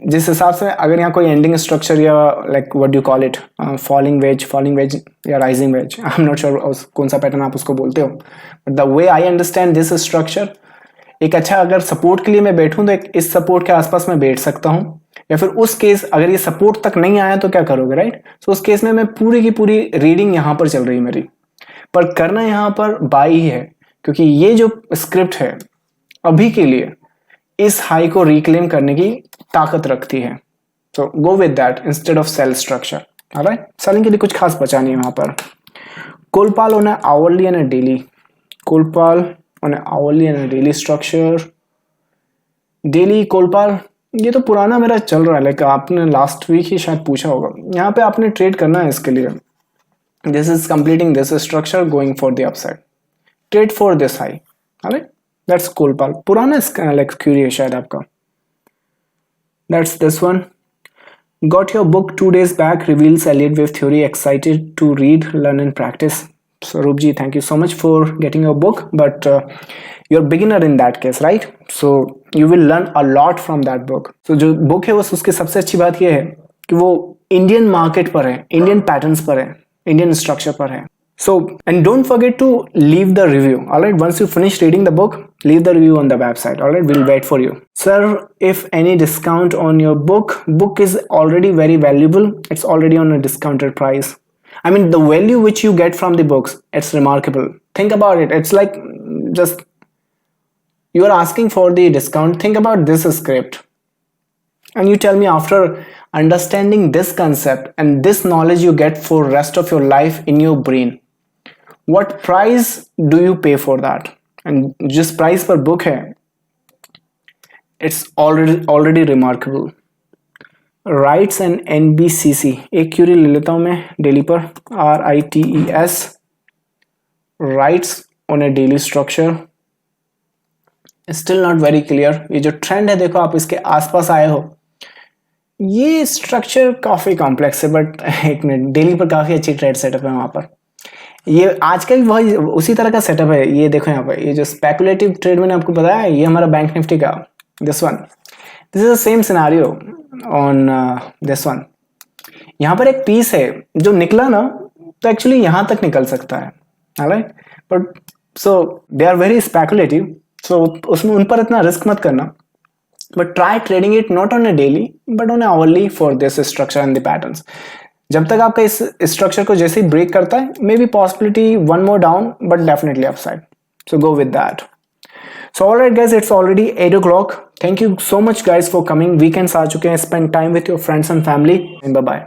जिस हिसाब से अगर यहाँ कोई एंडिंग स्ट्रक्चर या like what do call it, falling wedge या rising wedge, I am not sure कौन सा पैटर्न आप उसको बोलते हो, but the way I understand this structure, एक अच्छा अगर सपोर्ट के लिए मैं बैठूं तो इस सपोर्ट के आसपास मैं बैठ सकता हूं, या फिर उस केस अगर ये सपोर्ट तक नहीं आया तो क्या करोगे, राइट? सो उस केस में मैं पूरी की पूरी रीडिंग यहां पर चल रही है मेरी, पर करना यहां पर बाई ही है, क्योंकि ये जो स्क्रिप्ट है अभी के लिए इस हाई को रिक्लेम करने की ताकत रखती है। So go with that instead of sell structure. Alright, selling के लिए कुछ खास बचा नहीं है वहां पर। Colpal on a hourly and a daily, Colpal on a hourly and a daily structure. Daily Colpal ये तो पुराना मेरा चल रहा है, लाइक आपने लास्ट वीक ही शायद पूछा होगा। यहाँ पे आपने ट्रेड करना है इसके लिए, this is completing this structure going for the upside, trade for this high. Alright, that's Colpal, पुराना लाइक क्यूरी है शायद आपका। That's this one. Got your book 2 days back, reveals Elliott wave theory, excited to read, learn and practice. Swaroop ji, thank you so much for getting your book, but you're a beginner in that case, right? So you will learn a lot from that book. So जो book है वो उसकी सबसे अच्छी बात ये है कि वो इंडियन मार्केट पर है, इंडियन पैटर्न्स पर है, इंडियन स्ट्रक्चर पर है। So, and don't forget to leave the review. All right, once you finish reading the book, leave the review on the website. All right, we'll wait for you. Sir, if any discount on your book is already very valuable. It's already on a discounted price. I mean, the value which you get from the books, it's remarkable. Think about it. It's like, just, you are asking for the discount. Think about this script, and you tell me, after understanding this concept and this knowledge you get for rest of your life in your brain, what price do you pay for that? And जिस price पर book है, it's already remarkable. Rights and NBCC, एक Curie ले लेता हूँ मैं daily पर, RITES, rights on a daily structure. Still not very clear. ये जो ट्रेंड है, देखो आप इसके आसपास आए हो, ये स्ट्रक्चर काफी कॉम्प्लेक्स है, बट एक मिनट, डेली पर काफी अच्छी ट्रेड सेटअप है वहां पर. ये आज का भी वही उसी तरह का सेटअप है. ये देखो यहाँ पर, ये जो स्पेकुलेटिव ट्रेड मैंने आपको बताया, ये हमारा बैंक निफ्टी का, this one, this is the same scenario on this one. यहाँ पर एक पीस है जो निकला ना, तो एक्चुअली यहाँ तक निकल सकता है. Alright, but so they are very speculative, so उसमें उन पर इतना रिस्क मत करना. But try trading it not on a daily but on a hourly for this structure and the patterns. जब तक आपका इस स्ट्रक्चर को जैसे ही ब्रेक करता है, may be possibility one more down but definitely upside. So go with that. So alright guys, it's already 8 o'clock. Thank you so much guys for coming. Weekends आ चुके हैं. Spend time with your friends and family and bye bye.